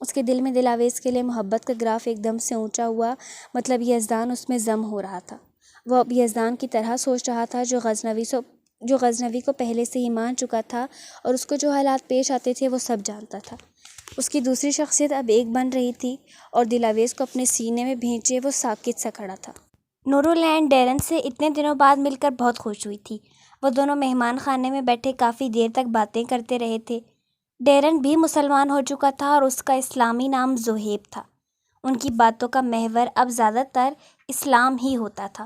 اس کے دل میں دلاویز کے لیے محبت کا گراف ایک دم سے اونچا ہوا، مطلب یزدان اس میں ضم ہو رہا تھا۔ وہ اب یزدان کی طرح سوچ رہا تھا جو غزنوی کو پہلے سے ہی مان چکا تھا، اور اس کو جو حالات پیش آتے تھے وہ سب جانتا تھا۔ اس کی دوسری شخصیت اب ایک بن رہی تھی، اور دلاویز کو اپنے سینے میں بھینچے وہ ساکت سا کھڑا تھا۔ نورو لینڈ ڈیرن سے اتنے دنوں بعد مل کر بہت خوش ہوئی تھی۔ وہ دونوں مہمان خانے میں بیٹھے کافی دیر تک باتیں کرتے رہے تھے۔ ڈیرن بھی مسلمان ہو چکا تھا اور اس کا اسلامی نام زہیب تھا۔ ان کی باتوں کا محور اب زیادہ تر اسلام ہی ہوتا تھا۔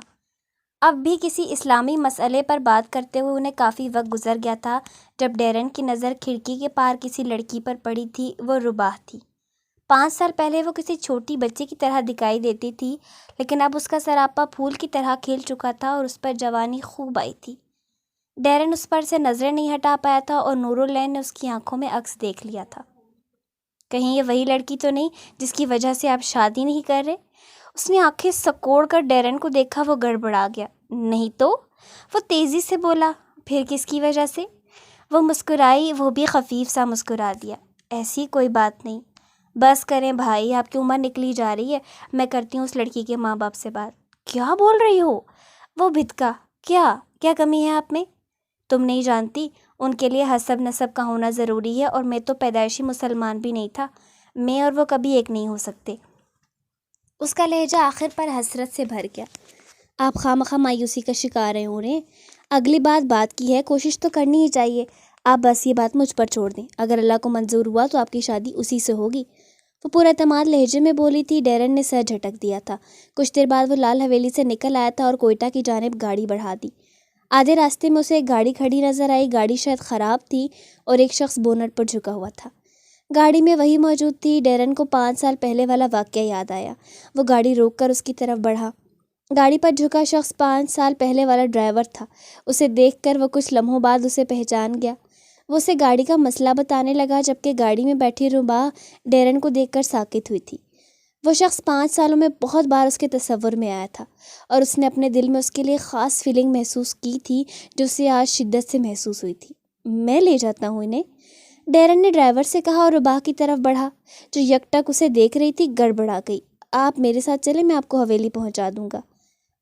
اب بھی کسی اسلامی مسئلے پر بات کرتے ہوئے انہیں کافی وقت گزر گیا تھا جب ڈیرن کی نظر کھڑکی کے پار کسی لڑکی پر پڑی تھی۔ وہ روباہ تھی۔ 5 سال پہلے وہ کسی چھوٹی بچی کی طرح دکھائی دیتی تھی، لیکن اب اس کا سراپا پھول کی طرح کھل چکا تھا اور اس پر جوانی خوب آئی تھی۔ ڈیرن اس پر سے نظریں نہیں ہٹا پایا تھا، اور نورو لینڈ نے اس کی آنکھوں میں عکس دیکھ لیا تھا۔ کہیں یہ وہی لڑکی تو نہیں جس کی وجہ سے آپ شادی نہیں کر رہے؟ اس نے آنکھیں سکوڑ کر ڈیرن کو دیکھا۔ وہ گڑبڑا گیا۔ نہیں تو؟ وہ تیزی سے بولا۔ پھر کس کی وجہ سے؟ وہ مسکرائی، وہ بھی خفیف سا مسکرا دیا۔ ایسی کوئی بات نہیں۔ بس کریں بھائی، آپ کی عمر نکلی جا رہی ہے۔ میں کرتی ہوں اس لڑکی کے ماں باپ سے بات۔ کیا بول رہی ہو؟ وہ بھدکا۔ کیا کمی ہے آپ میں؟ تم نہیں جانتی، ان کے لیے حسب نسب کا ہونا ضروری ہے، اور میں تو پیدائشی مسلمان بھی نہیں تھا، میں اور وہ کبھی ایک نہیں ہو سکتے۔ اس کا لہجہ آخر پر حسرت سے بھر گیا۔ آپ خواہ مایوسی کا شکار ہیں، ہو رہے ہیں۔ اگلی بات کی ہے، کوشش تو کرنی ہی چاہیے۔ آپ بس یہ بات مجھ پر چھوڑ دیں، اگر اللہ کو منظور ہوا تو آپ کی شادی اسی سے ہوگی۔ وہ پورا اعتماد لہجے میں بولی تھی۔ ڈیرن نے سر جھٹک دیا تھا۔ کچھ دیر بعد وہ لال حویلی سے نکل آیا تھا اور کوئٹہ کی جانب گاڑی بڑھا دی۔ آدھے راستے میں اسے ایک گاڑی کھڑی نظر آئی۔ گاڑی شاید خراب تھی اور ایک شخص بونٹ پر جھکا ہوا تھا۔ گاڑی میں وہی موجود تھی۔ ڈیرن کو 5 سال پہلے والا واقعہ یاد آیا۔ وہ گاڑی روک کر اس کی طرف بڑھا۔ گاڑی پر جھکا شخص 5 سال پہلے والا ڈرائیور تھا۔ اسے دیکھ کر وہ کچھ لمحوں بعد اسے پہچان گیا۔ وہ اسے گاڑی کا مسئلہ بتانے لگا، جبکہ گاڑی میں بیٹھی ربا ڈیرن کو دیکھ کر ساکت ہوئی تھی۔ وہ شخص 5 سالوں میں بہت بار اس کے تصور میں آیا تھا، اور اس نے اپنے دل میں اس کے لیے خاص فیلنگ محسوس کی تھی جو اسے آج شدت سے محسوس ہوئی تھی۔ میں لے جاتا ہوں انہیں، ڈیرن نے ڈرائیور سے کہا، اور ربا کی طرف بڑھا جو یکٹک اسے دیکھ رہی تھی۔ گڑبڑا گئی۔ آپ میرے ساتھ چلیں، میں آپ کو حویلی پہنچا دوں گا،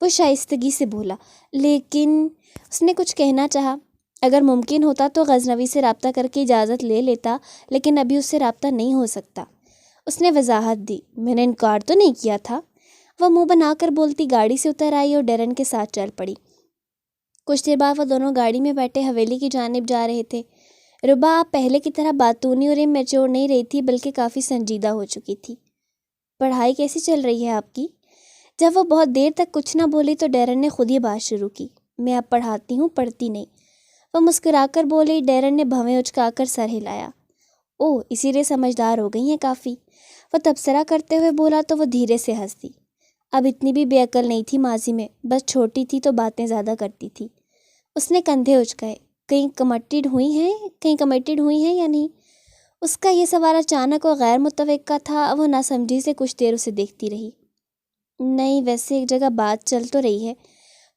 وہ شائستگی سے بولا۔ لیکن اس نے کچھ کہنا چاہا۔ اگر ممکن ہوتا تو غزنوی سے رابطہ کر کے اجازت لے لیتا، لیکن ابھی اس سے رابطہ نہیں ہو سکتا، اس نے وضاحت دی۔ میں نے انکار تو نہیں کیا تھا، وہ منہ بنا کر بولتی گاڑی سے اتر آئی اور ڈیرن کے ساتھ چل پڑی۔ کچھ دیر بعد وہ دونوں گاڑی میں بیٹھے حویلی کی جانب جا رہے تھے۔ ربا اب پہلے کی طرح باتونی اور میچور نہیں رہی تھی، بلکہ کافی سنجیدہ ہو چکی تھی۔ پڑھائی کیسی چل رہی ہے آپ کی؟ جب وہ بہت دیر تک کچھ نہ بولی تو ڈیرن نے خود ہی بات شروع کی۔ میں اب پڑھاتی ہوں، پڑھتی نہیں، وہ مسکرا کر بولی۔ ڈیرن نے بھویں اچکا کر سر ہلایا۔ اوہ، اسی لیے سمجھدار ہو گئی ہیں کافی، وہ تبصرہ کرتے ہوئے بولا تو وہ دھیرے سے ہنس دی۔ اب اتنی بھی بے عقل نہیں تھی ماضی میں، بس چھوٹی تھی تو باتیں زیادہ کرتی تھی۔ اس نے کندھے اچکائے۔ کہیں کمیٹڈ ہوئی ہیں یا نہیں؟ اس کا یہ سوال اچانک اور غیر متوقع تھا۔ وہ ناسمجھی سے کچھ دیر اسے دیکھتی رہی۔ نہیں، ویسے ایک جگہ بات چل تو رہی ہے،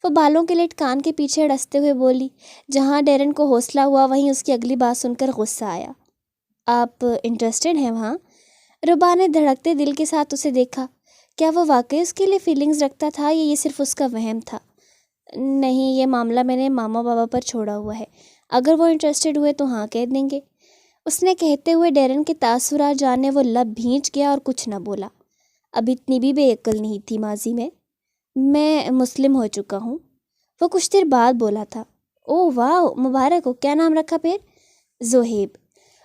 وہ بالوں کے لٹ کان کے پیچھے اڑستے ہوئے بولی۔ جہاں ڈیرن کو حوصلہ ہوا وہیں اس کی اگلی بات سن کر غصہ آیا۔ آپ انٹرسٹڈ ہیں وہاں؟ ربا نے دھڑکتے دل کے ساتھ اسے دیکھا۔ کیا وہ واقعی اس کے لیے فیلنگز رکھتا تھا یا یہ صرف اس کا وہم تھا؟ نہیں، یہ معاملہ میں نے ماما بابا پر چھوڑا ہوا ہے، اگر وہ انٹرسٹڈ ہوئے تو ہاں کہہ دیں گے، اس نے کہتے ہوئے ڈیرن کے تاثرات جانے وہ لب بھینچ گیا اور کچھ نہ بولا۔ اب اتنی بھی بے عقل نہیں تھی ماضی میں مسلم ہو چکا ہوں، وہ کچھ دیر بعد بولا تھا۔ اوہ واہ، مبارک ہو، کیا نام رکھا پھر؟ زہیب،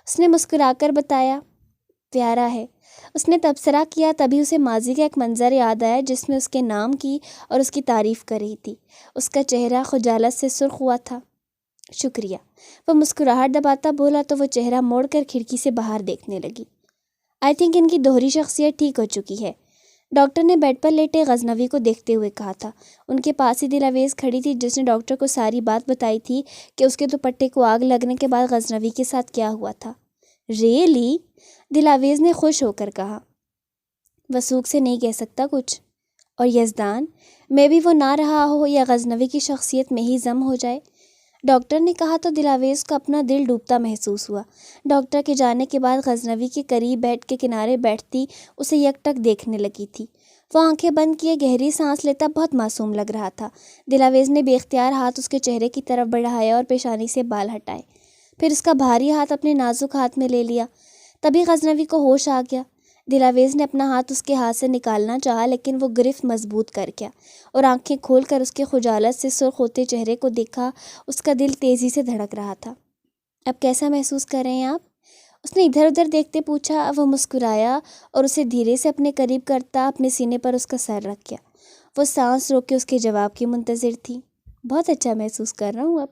اس نے مسکرا کر بتایا۔ پیارا ہے، اس نے تبصرہ کیا۔ تبھی اسے ماضی کا ایک منظر یاد آیا جس میں اس کے نام کی اور اس کی تعریف کر رہی تھی۔ اس کا چہرہ خجالت سے سرخ ہوا تھا۔ شکریہ، وہ مسکراہٹ دباتا بولا تو وہ چہرہ موڑ کر کھڑکی سے باہر دیکھنے لگی۔ آئی تھنک ان کی دوہری شخصیت ٹھیک ہو چکی ہے، ڈاکٹر نے بیڈ پر لیٹے غزنوی کو دیکھتے ہوئے کہا تھا۔ ان کے پاس ہی دلاویز کھڑی تھی جس نے ڈاکٹر کو ساری بات بتائی تھی کہ اس کے دوپٹے کو آگ لگنے کے بعد غزنوی کے ساتھ کیا ہوا تھا۔ ریئلی؟ دلاویز نے خوش ہو کر کہا۔ وثوق سے نہیں کہہ سکتا کچھ، اور یزدان میں بھی وہ نہ رہا ہو یا غزنوی کی شخصیت میں ہی ضم ہو جائے، ڈاکٹر نے کہا تو دلاویز کو اپنا دل ڈوبتا محسوس ہوا۔ ڈاکٹر کے جانے کے بعد غزنوی کے قریب بیڈ کے کنارے بیٹھتی اسے یک ٹک دیکھنے لگی تھی۔ وہ آنکھیں بند کیے گہری سانس لیتا بہت معصوم لگ رہا تھا۔ دلاویز نے بے اختیار ہاتھ اس کے چہرے کی طرف بڑھایا اور پیشانی سے بال ہٹائے، پھر اس کا بھاری ہاتھ اپنے نازک ہاتھ میں لے لیا۔ تبھی غزنوی کو ہوش آ گیا۔ دلاویز نے اپنا ہاتھ اس کے ہاتھ سے نکالنا چاہا، لیکن وہ گرفت مضبوط کر گیا اور آنکھیں کھول کر اس کے خجالت سے سرخ ہوتے چہرے کو دیکھا۔ اس کا دل تیزی سے دھڑک رہا تھا۔ اب کیسا محسوس کر رہے ہیں آپ؟ اس نے ادھر ادھر دیکھتے پوچھا۔ وہ مسکرایا اور اسے دھیرے سے اپنے قریب کرتا اپنے سینے پر اس کا سر رکھ گیا۔ وہ سانس روک کے اس کے جواب کی منتظر تھی۔ بہت اچھا محسوس کر رہا ہوں اب۔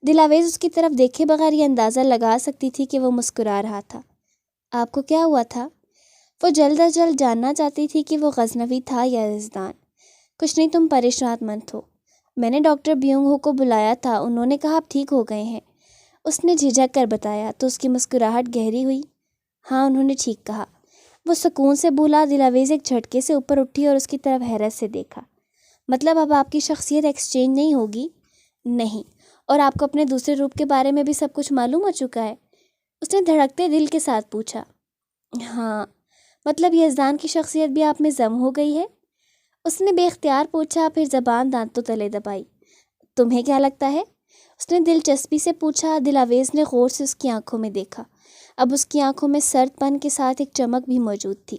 دلاویز اس کی طرف دیکھے بغیر یہ اندازہ لگا سکتی تھی کہ وہ مسکرا رہا تھا۔ آپ کو کیا ہوا تھا؟ وہ جلد از جلد جاننا چاہتی تھی کہ وہ غزنوی تھا یا یزدان۔ کچھ نہیں، تم پریشان مت ہو، میں نے ڈاکٹر بیونگ ہو کو بلایا تھا، انہوں نے کہا آپ ٹھیک ہو گئے ہیں، اس نے جھجک کر بتایا تو اس کی مسکراہٹ گہری ہوئی۔ ہاں، انہوں نے ٹھیک کہا، وہ سکون سے بولا۔ دلاویز ایک جھٹکے سے اوپر اٹھی اور اس کی طرف حیرت سے دیکھا۔ مطلب اب آپ کی شخصیت ایکسچینج نہیں ہوگی؟ نہیں، اور آپ کو اپنے دوسرے روپ کے بارے میں بھی سب کچھ معلوم ہو چکا ہے؟ اس نے دھڑکتے دل کے ساتھ پوچھا۔ ہاں، مطلب یزدان کی شخصیت بھی آپ میں ضم ہو گئی ہے؟ اس نے بے اختیار پوچھا، پھر زبان دانتوں تلے دبائی۔ تمہیں کیا لگتا ہے؟ اس نے دلچسپی سے پوچھا۔ دلاویز نے غور سے اس کی آنکھوں میں دیکھا۔ اب اس کی آنکھوں میں سرد پن کے ساتھ ایک چمک بھی موجود تھی،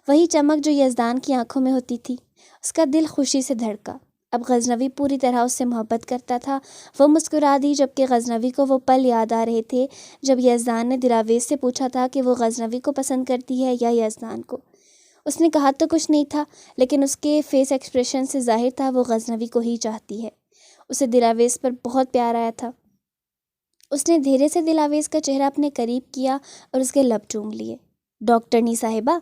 وہی چمک جو یزدان کی آنکھوں میں ہوتی تھی۔ اس کا دل خوشی سے دھڑکا۔ اب غزنوی پوری طرح اس سے محبت کرتا تھا۔ وہ مسکرا دی، جبکہ غزنوی کو وہ پل یاد آ رہے تھے جب یزدان نے دلاویز سے پوچھا تھا کہ وہ غزنوی کو پسند کرتی ہے یا یزدان کو۔ اس نے کہا تو کچھ نہیں تھا، لیکن اس کے فیس ایکسپریشن سے ظاہر تھا وہ غزنوی کو ہی چاہتی ہے۔ اسے دلاویز پر بہت پیار آیا تھا۔ اس نے دھیرے سے دلاویز کا چہرہ اپنے قریب کیا اور اس کے لب چوم لیے۔ ڈاکٹرنی صاحبہ۔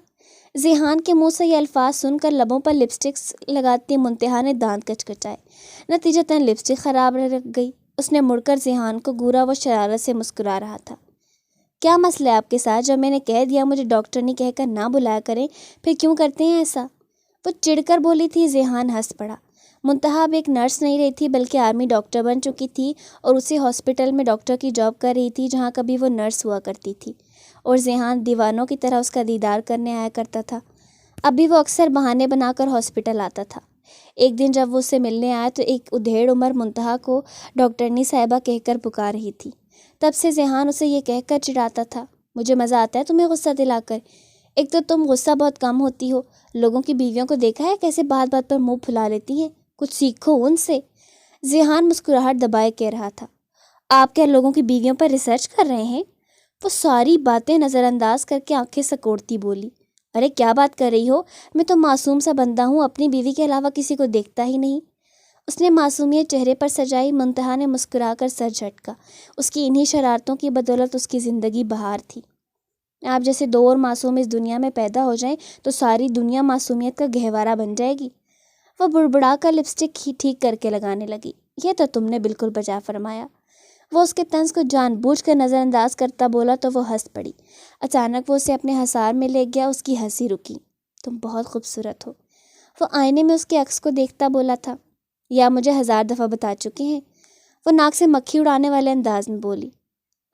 ذیحان کے منہ سے یہ الفاظ سن کر لبوں پر لپسٹکس لگاتی منتہا نے دانت کچکچائے۔ نتیجتاً لپسٹک خراب رہ گئی۔ اس نے مڑ کر ذیحان کو گھورا۔ وہ شرارت سے مسکرا رہا تھا۔ کیا مسئلہ ہے آپ کے ساتھ؟ جب میں نے کہہ دیا مجھے ڈاکٹرنی کہہ کر نہ بلایا کریں، پھر کیوں کرتے ہیں ایسا؟ وہ چڑ کر بولی تھی۔ ذیحان ہنس پڑا۔ منتہا اب ایک نرس نہیں رہی تھی بلکہ آرمی ڈاکٹر بن چکی تھی اور اسی ہاسپٹل میں ڈاکٹر کی جاب کر رہی تھی جہاں کبھی وہ نرس ہوا کرتی تھی، اور ذیحان دیوانوں کی طرح اس کا دیدار کرنے آیا کرتا تھا۔ اب بھی وہ اکثر بہانے بنا کر ہاسپٹل آتا تھا۔ ایک دن جب وہ اس سے ملنے آیا تو ایک ادھیڑ عمر منتہا کو ڈاکٹرنی صاحبہ کہہ کر پکار رہی تھی۔ تب سے ذیحان اسے یہ کہہ کر چڑھاتا تھا، مجھے مزہ آتا ہے تمہیں غصہ دلا کر۔ ایک تو تم غصہ بہت کم ہوتی ہو، لوگوں کی بیویوں کو دیکھا ہے کیسے بات بات پر منہ پھلا لیتی ہیں، کچھ سیکھو ان سے۔ ذیحان مسکراہٹ دبائے کہہ رہا تھا، آپ کیا لوگوں کی بیویوں پر ریسرچ کر رہے ہیں؟ وہ ساری باتیں نظر انداز کر کے آنکھیں سکوڑتی بولی، ارے کیا بات کر رہی ہو، میں تو معصوم سا بندہ ہوں، اپنی بیوی کے علاوہ کسی کو دیکھتا ہی نہیں۔ اس نے معصومیت چہرے پر سجائی۔ منتہا نے مسکرا کر سر جھٹکا۔ اس کی انہی شرارتوں کی بدولت اس کی زندگی بہار تھی۔ آپ جیسے دو اور معصوم اس دنیا میں پیدا ہو جائیں تو ساری دنیا معصومیت کا گہوارہ بن جائے گی۔ وہ بڑبڑا کر لپسٹک ہی ٹھیک کر کے لگانے لگی۔ یہ تو تم نے بالکل بجا فرمایا۔ وہ اس کے طنز کو جان بوجھ کر نظر انداز کرتا بولا تو وہ ہنس پڑی۔ اچانک وہ اسے اپنے حصار میں لے گیا۔ اس کی ہنسی رکی۔ تم بہت خوبصورت ہو۔ وہ آئینے میں اس کے عکس کو دیکھتا بولا تھا، یا مجھے 1000 دفعہ بتا چکے ہیں۔ وہ ناک سے مکھی اڑانے والے انداز میں بولی،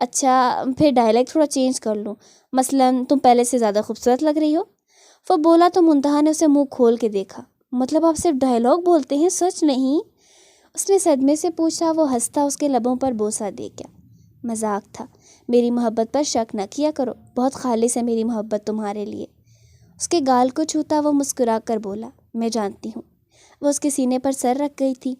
اچھا پھر ڈائلیکٹ تھوڑا چینج کر لوں، مثلاً تم پہلے سے زیادہ خوبصورت لگ رہی ہو۔ وہ بولا تو منتہا نے اسے منہ کھول کے دیکھا۔ مطلب آپ صرف ڈائلاگ بولتے ہیں، سچ نہیں؟ اس نے صدمے سے پوچھا۔ وہ ہنستا اس کے لبوں پر بوسہ دے گیا۔ مذاق تھا، میری محبت پر شک نہ کیا کرو، بہت خالص ہے میری محبت تمہارے لیے۔ اس کے گال کو چھوتا وہ مسکرا کر بولا، میں جانتی ہوں۔ وہ اس کے سینے پر سر رکھ گئی تھی۔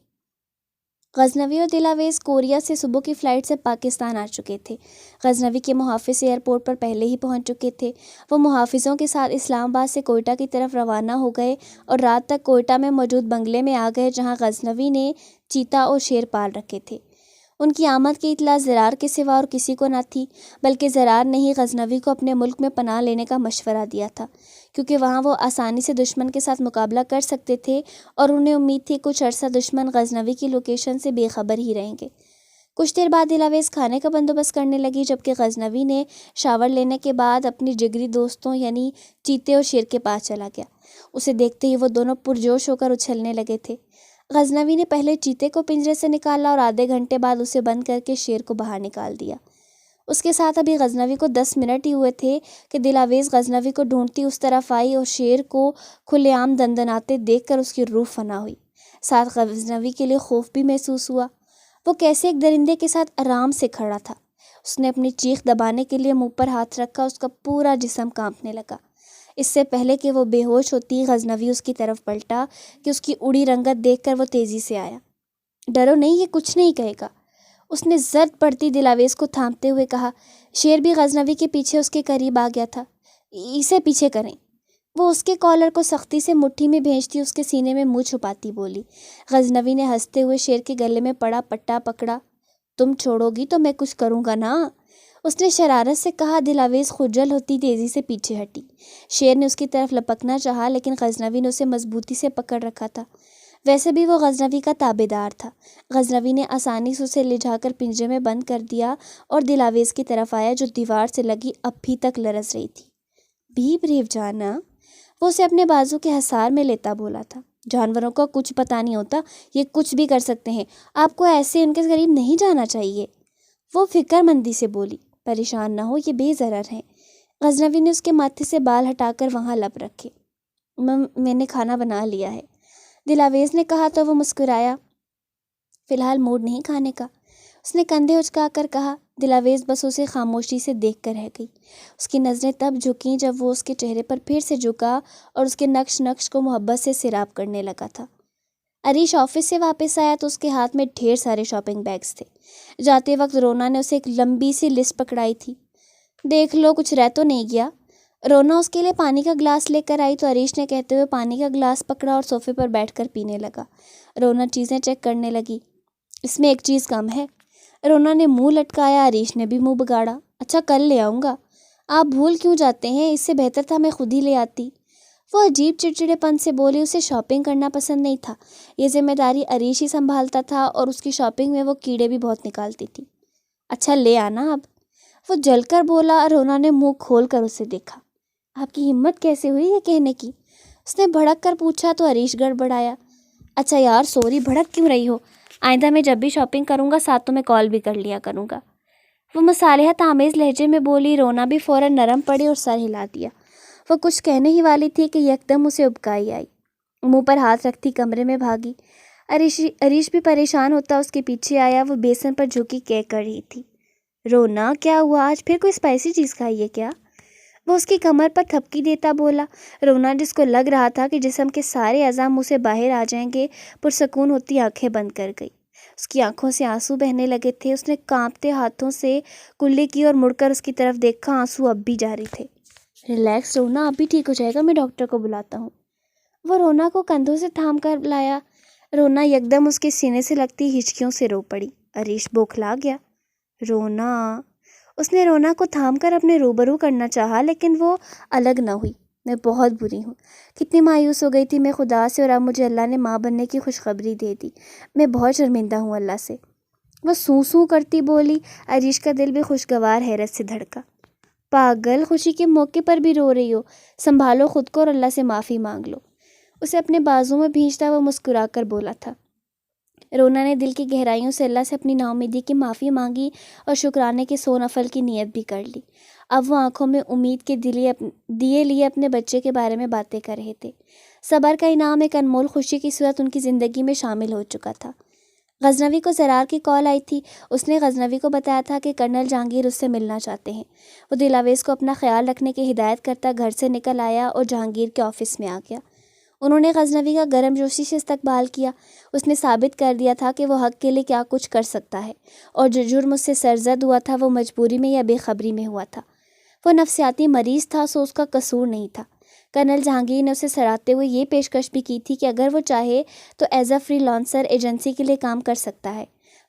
غزنوی اور دلاویز کوریا سے صبح کی فلائٹ سے پاکستان آ چکے تھے۔ غزنوی کے محافظ ایئرپورٹ پر پہلے ہی پہنچ چکے تھے۔ وہ محافظوں کے ساتھ اسلام آباد سے کوئٹہ کی طرف روانہ ہو گئے اور رات تک کوئٹہ میں موجود بنگلے میں آ گئے جہاں غزنوی نے چیتا اور شیر پال رکھے تھے۔ ان کی آمد کی اطلاع زرار کے سوا اور کسی کو نہ تھی، بلکہ زرار نے ہی غزنوی کو اپنے ملک میں پناہ لینے کا مشورہ دیا تھا، کیونکہ وہاں وہ آسانی سے دشمن کے ساتھ مقابلہ کر سکتے تھے اور انہیں امید تھی کچھ عرصہ دشمن غزنوی کی لوکیشن سے بے خبر ہی رہیں گے۔ کچھ دیر بعد دلاویز کھانے کا بندوبست کرنے لگی، جبکہ غزنوی نے شاور لینے کے بعد اپنی جگری دوستوں یعنی چیتے اور شیر کے پاس چلا گیا۔ اسے دیکھتے ہی وہ دونوں پرجوش ہو کر اچھلنے لگے تھے۔ غزنوی نے پہلے چیتے کو پنجرے سے نکالا اور آدھے گھنٹے بعد اسے بند کر کے شیر کو باہر نکال دیا۔ اس کے ساتھ ابھی غزنوی کو 10 منٹ ہی ہوئے تھے کہ دلاویز غزنوی کو ڈھونڈتی اس طرف آئی اور شیر کو کھلے عام دندناتے دیکھ کر اس کی روح فنا ہوئی۔ ساتھ غزنوی کے لیے خوف بھی محسوس ہوا۔ وہ کیسے ایک درندے کے ساتھ آرام سے کھڑا تھا۔ اس نے اپنی چیخ دبانے کے لیے منہ پر ہاتھ رکھا۔ اس کا پورا جسم کانپنے لگا۔ اس سے پہلے کہ وہ بے ہوش ہوتی غزنوی اس کی طرف پلٹا کہ اس کی اڑی رنگت دیکھ کر وہ تیزی سے آیا۔ ڈرو نہیں، یہ کچھ نہیں کہے گا، اس نے زرد پڑتی دلاویز کو تھامتے ہوئے کہا۔ شیر بھی غزنوی کے پیچھے اس کے قریب آ گیا تھا۔ اسے پیچھے کریں۔ وہ اس کے کالر کو سختی سے مٹھی میں بھینچتی اس کے سینے میں منہ چھپاتی بولی۔ غزنوی نے ہنستے ہوئے شیر کے گلے میں پڑا پٹا پکڑا۔ تم چھوڑو گی تو میں کچھ کروں گا نا، اس نے شرارت سے کہا۔ دلاویز خجل ہوتی تیزی سے پیچھے ہٹی۔ شیر نے اس کی طرف لپکنا چاہا لیکن غزنوی نے اسے مضبوطی سے پکڑ رکھا تھا۔ ویسے بھی وہ غزنوی کا تابع دار تھا۔ غزنوی نے آسانی سے اسے لے جا کر پنجرے میں بند کر دیا اور دلاویز کی طرف آیا جو دیوار سے لگی اب بھی تک لرز رہی تھی۔ بھی بریو جانا، وہ اسے اپنے بازو کے حصار میں لیتا بولا تھا۔ جانوروں کو کچھ پتہ نہیں ہوتا، یہ کچھ بھی کر سکتے ہیں، آپ کو ایسے ان کے قریب نہیں جانا چاہیے۔ وہ فکر مندی سے بولی، پریشان نہ ہو، یہ بے ضرر ہیں۔ غزنوی نے اس کے ماتھے سے بال ہٹا کر وہاں لب رکھے۔ میں نے کھانا بنا لیا ہے، دلاویز نے کہا تو وہ مسکرایا۔ فی الحال موڈ نہیں کھانے کا، اس نے کندھے اچکا کر کہا۔ دلاویز بس اسے خاموشی سے دیکھ کر رہ گئی۔ اس کی نظریں تب جھکیں جب وہ اس کے چہرے پر پھر سے جھکا اور اس کے نقش کو محبت سے سیراب کرنے لگا تھا۔ عریش آفس سے واپس آیا تو اس کے ہاتھ میں ڈھیر سارے شاپنگ بیگز تھے۔ جاتے وقت رونا نے اسے ایک لمبی سی لسٹ پکڑائی تھی۔ دیکھ لو کچھ رہ تو نہیں گیا۔ رونا اس کے لیے پانی کا گلاس لے کر آئی تو عریش نے کہتے ہوئے پانی کا گلاس پکڑا اور صوفے پر بیٹھ کر پینے لگا۔ رونا چیزیں چیک کرنے لگی۔ اس میں ایک چیز کم ہے۔ رونا نے منہ لٹکایا، عریش نے بھی منہ بگاڑا۔ اچھا کل لے آؤں گا۔ آپ بھول کیوں جاتے ہیں؟ اس سے بہتر تھا میں خود ہی لے آتی۔ وہ عجیب چڑچڑے پن سے بولی۔ اسے شاپنگ کرنا پسند نہیں تھا، یہ ذمہ داری عریش ہی سنبھالتا تھا اور اس کی شاپنگ میں وہ کیڑے بھی بہت نکالتی تھی۔ اچھا لے آنا اب، وہ جل کر بولا۔ رونا نے منہ کھول کر اسے دیکھا۔ آپ کی ہمت کیسے ہوئی یہ کہنے کی؟ اس نے بھڑک کر پوچھا تو عریش گڑبڑایا۔ اچھا یار سوری، بھڑک کیوں رہی ہو؟ آئندہ میں جب بھی شاپنگ کروں گا ساتھ تمہیں کال بھی کر لیا کروں گا، وہ مصالحت آمیز لہجے میں بولی۔ رونا بھی فوراً نرم پڑی اور سر ہلا دیا۔ وہ کچھ کہنے ہی والی تھی کہ یکدم اسے ابکائی آئی، منہ پر ہاتھ رکھتی کمرے میں بھاگی۔ عریش بھی پریشان ہوتا اس کے پیچھے آیا۔ وہ بیسن پر جھکی کیک کر رہی تھی۔ رونا کیا ہوا؟ آج پھر کوئی اسپائسی چیز کھائی ہے کیا؟ وہ اس کی کمر پر تھپکی دیتا بولا۔ رونا جس کو لگ رہا تھا کہ جسم کے سارے اعضاء منہ سے باہر آ جائیں گے، پرسکون ہوتی آنکھیں بند کر گئی۔ اس کی آنکھوں سے آنسو بہنے لگے تھے۔ اس نے کانپتے ہاتھوں سے کلی کی اور مڑ کر اس کی طرف دیکھا۔ آنسو اب بھی جاری تھے۔ ریلیکس رونا، اب بھی ٹھیک ہو جائے گا، میں ڈاکٹر کو بلاتا ہوں۔ وہ رونا کو کندھوں سے تھام کر لایا۔ رونا یکدم اس کے سینے سے لگتی ہچکیوں سے رو پڑی۔ عریش بوکھلا گیا۔ رونا، اس نے رونا کو تھام کر اپنے روبرو کرنا چاہا لیکن وہ الگ نہ ہوئی۔ میں بہت بری ہوں، کتنی مایوس ہو گئی تھی میں خدا سے، اور اب مجھے اللہ نے ماں بننے کی خوشخبری دے دی۔ میں بہت شرمندہ ہوں اللہ سے، وہ سوں سوں کرتی بولی۔ عریش کا دل بھی خوشگوار حیرت سے دھڑکا۔ پاگل، خوشی کے موقع پر بھی رو رہی ہو؟ سنبھالو خود کو اور اللہ سے معافی مانگ لو۔ اسے اپنے بازو میں بھینچتا وہ مسکرا کر بولا تھا۔ رونا نے دل کی گہرائیوں سے اللہ سے اپنی نا امیدی کی معافی مانگی اور شکرانے کے 100 نفل کی نیت بھی کر لی۔ اب وہ آنکھوں میں امید کے دیے لیے اپنے بچے کے بارے میں باتیں کر رہے تھے۔ صبر کا انعام ایک انمول خوشی کی صورت ان کی زندگی میں شامل ہو چکا تھا۔ غزنوی کو زرار کی کال آئی تھی۔ اس نے غزنوی کو بتایا تھا کہ کرنل جہانگیر اس سے ملنا چاہتے ہیں۔ وہ دلاویز کو اپنا خیال رکھنے کی ہدایت کرتا گھر سے نکل آیا اور جہانگیر کے آفس میں آ گیا۔ انہوں نے غزنوی کا گرم جوشی سے استقبال کیا۔ اس نے ثابت کر دیا تھا کہ وہ حق کے لیے کیا کچھ کر سکتا ہے، اور جو جرم اس سے سرزد ہوا تھا وہ مجبوری میں یا بے خبری میں ہوا تھا۔ وہ نفسیاتی مریض تھا، سو اس کا قصور نہیں تھا۔ کرنل جہانگیر نے اسے سراہتے ہوئے یہ پیشکش بھی کی تھی کہ اگر وہ چاہے تو as a free lancer agency کے لیے کام کر سکتا ہے۔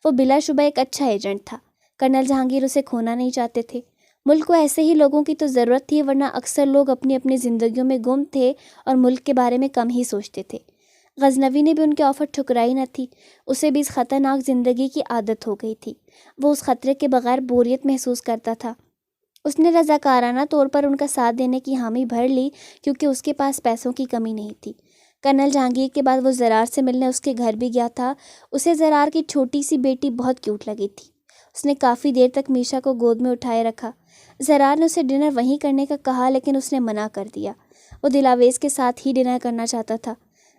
وہ بلا شبہ ایک اچھا ایجنٹ تھا۔ کرنل جہانگیر اسے کھونا نہیں چاہتے تھے۔ ملک کو ایسے ہی لوگوں کی تو ضرورت تھی، ورنہ اکثر لوگ اپنی اپنی زندگیوں میں گم تھے اور ملک کے بارے میں کم ہی سوچتے تھے۔ غزنوی نے بھی ان کے آفر ٹھکرائی نہ تھی۔ اسے بھی اس خطرناک زندگی کی عادت ہو گئی تھی۔ وہ اس خطرے کے بغیر بوریت محسوس کرتا تھا۔ اس نے رضاکارانہ طور پر ان کا ساتھ دینے کی حامی بھر لی کیونکہ اس کے پاس پیسوں کی کمی نہیں تھی۔ کرنل جہانگیر کے بعد وہ زرار سے ملنے اس کے گھر بھی گیا تھا۔ اسے زرار کی چھوٹی سی بیٹی بہت کیوٹ لگی تھی۔ اس نے کافی دیر تک میشا کو گود میں اٹھائے رکھا۔ زرار نے اسے ڈنر وہیں کرنے کا کہا لیکن اس نے منع کر دیا۔ وہ دلاویز کے ساتھ ہی ڈنر کرنا چاہتا تھا۔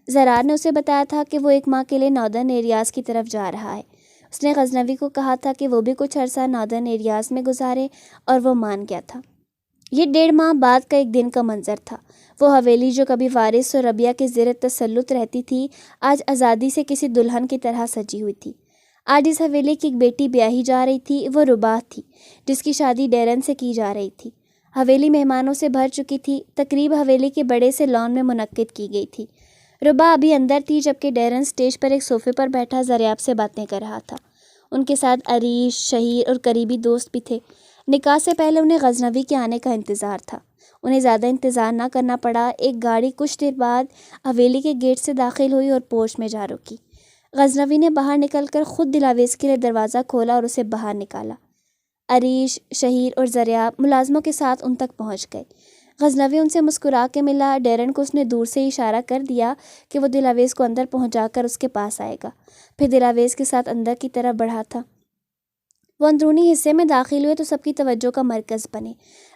زرار نے اسے بتایا تھا کہ وہ ایک ماہ کے لیے ناردرن ایریاز کی طرف جا رہا ہے۔ اس نے غزنوی کو کہا تھا کہ وہ بھی کچھ عرصہ ناردرن ایریاز میں گزارے، اور وہ مان گیا تھا۔ یہ 1.5 ماہ بعد کا ایک دن کا منظر تھا۔ وہ حویلی جو کبھی وارث اور ربیہ کے زیر تسلط رہتی تھی، آج آزادی سے کسی دلہن کی طرح سجی ہوئی تھی۔ آج اس حویلی کی ایک بیٹی بیاہی جا رہی تھی۔ وہ رباہ تھی جس کی شادی ڈیرن سے کی جا رہی تھی۔ حویلی مہمانوں سے بھر چکی تھی۔ تقریب حویلی کے بڑے سے لان میں منعقد کی گئی تھی۔ رباہ ابھی اندر تھی جبکہ ڈیرن سٹیج پر ایک صوفے پر بیٹھا زریاب سے باتیں کر رہا تھا۔ ان کے ساتھ عریش، شہیر اور قریبی دوست بھی تھے۔ نکاح سے پہلے انہیں غزنوی کے آنے کا انتظار تھا۔ انہیں زیادہ انتظار نہ کرنا پڑا۔ ایک گاڑی کچھ دیر بعد حویلی کے گیٹ سے داخل ہوئی اور پورچ میں جا رکی۔ غزنوی نے باہر نکل کر خود دلاویز کے لیے دروازہ کھولا اور اسے باہر نکالا۔ عریش، شہیر اور زریاب ملازموں کے ساتھ ان تک پہنچ گئے۔ غزنوی ان سے مسکرا کے ملا۔ ڈیرن کو اس نے دور سے اشارہ کر دیا کہ وہ دلاویز کو اندر پہنچا کر اس کے پاس آئے گا، پھر دلاویز کے ساتھ اندر کی طرف بڑھا تھا۔ وہ اندرونی حصے میں داخل ہوئے تو سب کی توجہ کا مرکز بنے۔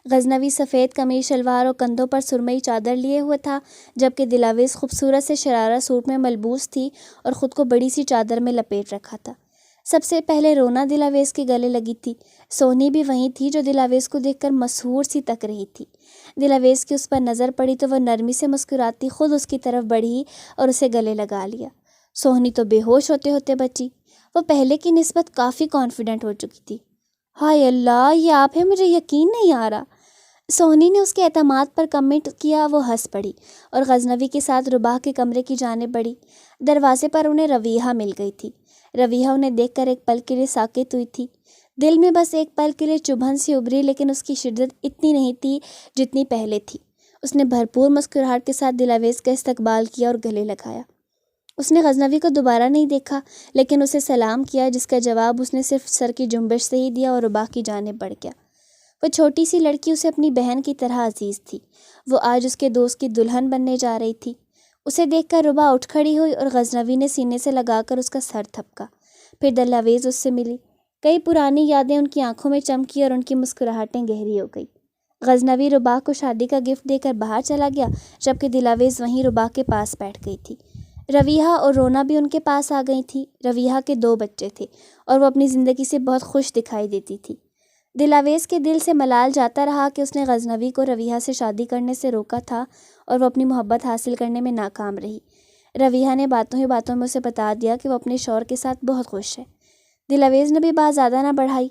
غزنوی سفید قمیض شلوار اور کندھوں پر سرمئی چادر لیے ہوئے تھا، جبکہ دلاویز خوبصورت سے شرارہ سوٹ میں ملبوس تھی اور خود کو بڑی سی چادر میں لپیٹ رکھا تھا۔ سب سے پہلے رونا دلاویز کے گلے لگی تھی۔ سونی بھی وہیں تھی جو دلاویز کو دیکھ کر مسحور سی تک رہی تھی۔ دلاویز کی اس پر نظر پڑی تو وہ نرمی سے مسکراتی خود اس کی طرف بڑھی اور اسے گلے لگا لیا۔ سونی تو بے ہوش ہوتے ہوتے بچی۔ وہ پہلے کی نسبت کافی کانفیڈنٹ ہو چکی تھی۔ ہائے اللہ، یہ آپ ہیں، مجھے یقین نہیں آ رہا۔ سونی نے اس کے اعتماد پر کمنٹ کیا۔ وہ ہنس پڑی اور غزنوی کے ساتھ رباح کے کمرے کی جانب بڑھی۔ دروازے پر انہیں رویحہ مل گئی تھی۔ رویحہ انہیں دیکھ کر ایک پل کے لیے ساکت ہوئی تھی۔ دل میں بس ایک پل کے لیے چبھن سی ابھری، لیکن اس کی شدت اتنی نہیں تھی جتنی پہلے تھی۔ اس نے بھرپور مسکراہٹ کے ساتھ دلاویز کا استقبال کیا اور گلے لگایا۔ اس نے غزنوی کو دوبارہ نہیں دیکھا، لیکن اسے سلام کیا، جس کا جواب اس نے صرف سر کی جنبش سے ہی دیا اور رباح کی جانب بڑھ گیا۔ وہ چھوٹی سی لڑکی اسے اپنی بہن کی طرح عزیز تھی۔ وہ آج اس کے دوست کی دلہن بننے جا رہی تھی۔ اسے دیکھ کر رباح اٹھ کھڑی ہوئی اور غزنوی نے سینے سے لگا کر اس کا سر تھپکا۔ پھر دلاویز اس سے ملی۔ کئی پرانی یادیں ان کی آنکھوں میں چمکی اور ان کی مسکراہٹیں گہری ہو گئی۔ غزنوی رباح کو شادی کا گفٹ دے کر باہر چلا گیا، جبکہ دلاویز وہیں رباح کے پاس بیٹھ گئی تھی۔ رویحہ اور رونا بھی ان کے پاس آ گئی تھی۔ رویحہ کے 2 بچے تھے اور وہ اپنی زندگی سے بہت خوش دکھائی دیتی تھی۔ دلاویز کے دل سے ملال جاتا رہا کہ اس نے غزنوی کو رویحہ سے شادی کرنے سے روکا تھا اور وہ اپنی محبت حاصل کرنے میں ناکام رہی۔ رویحہ نے باتوں ہی باتوں میں اسے بتا دیا کہ وہ اپنے شوہر کے ساتھ بہت خوش ہے۔ دلاویز نے بھی بات زیادہ نہ بڑھائی۔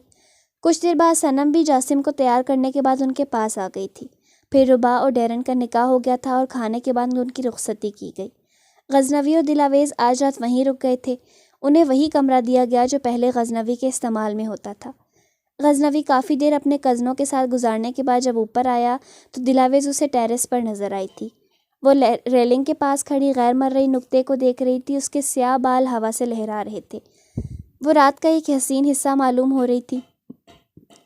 کچھ دیر بعد صنم بھی جاسم کو تیار کرنے کے بعد ان کے پاس آ گئی تھی۔ پھر رباح اور ڈیرن کا نکاح ہو گیا تھا اور کھانے کے بعد ان کی رخصتی کی گئی۔ غزنوی اور دلاویز آج رات وہیں رک گئے تھے۔ انہیں وہی کمرہ دیا گیا جو پہلے غزنوی کے استعمال میں ہوتا تھا۔ غزنوی کافی دیر اپنے کزنوں کے ساتھ گزارنے کے بعد جب اوپر آیا تو دلاویز اسے ٹیرس پر نظر آئی تھی۔ وہ ریلنگ کے پاس کھڑی غیر مرئی نقطے کو دیکھ رہی تھی۔ اس کے سیاہ بال ہوا سے لہرا رہے تھے۔ وہ رات کا ایک حسین حصہ معلوم ہو رہی تھی۔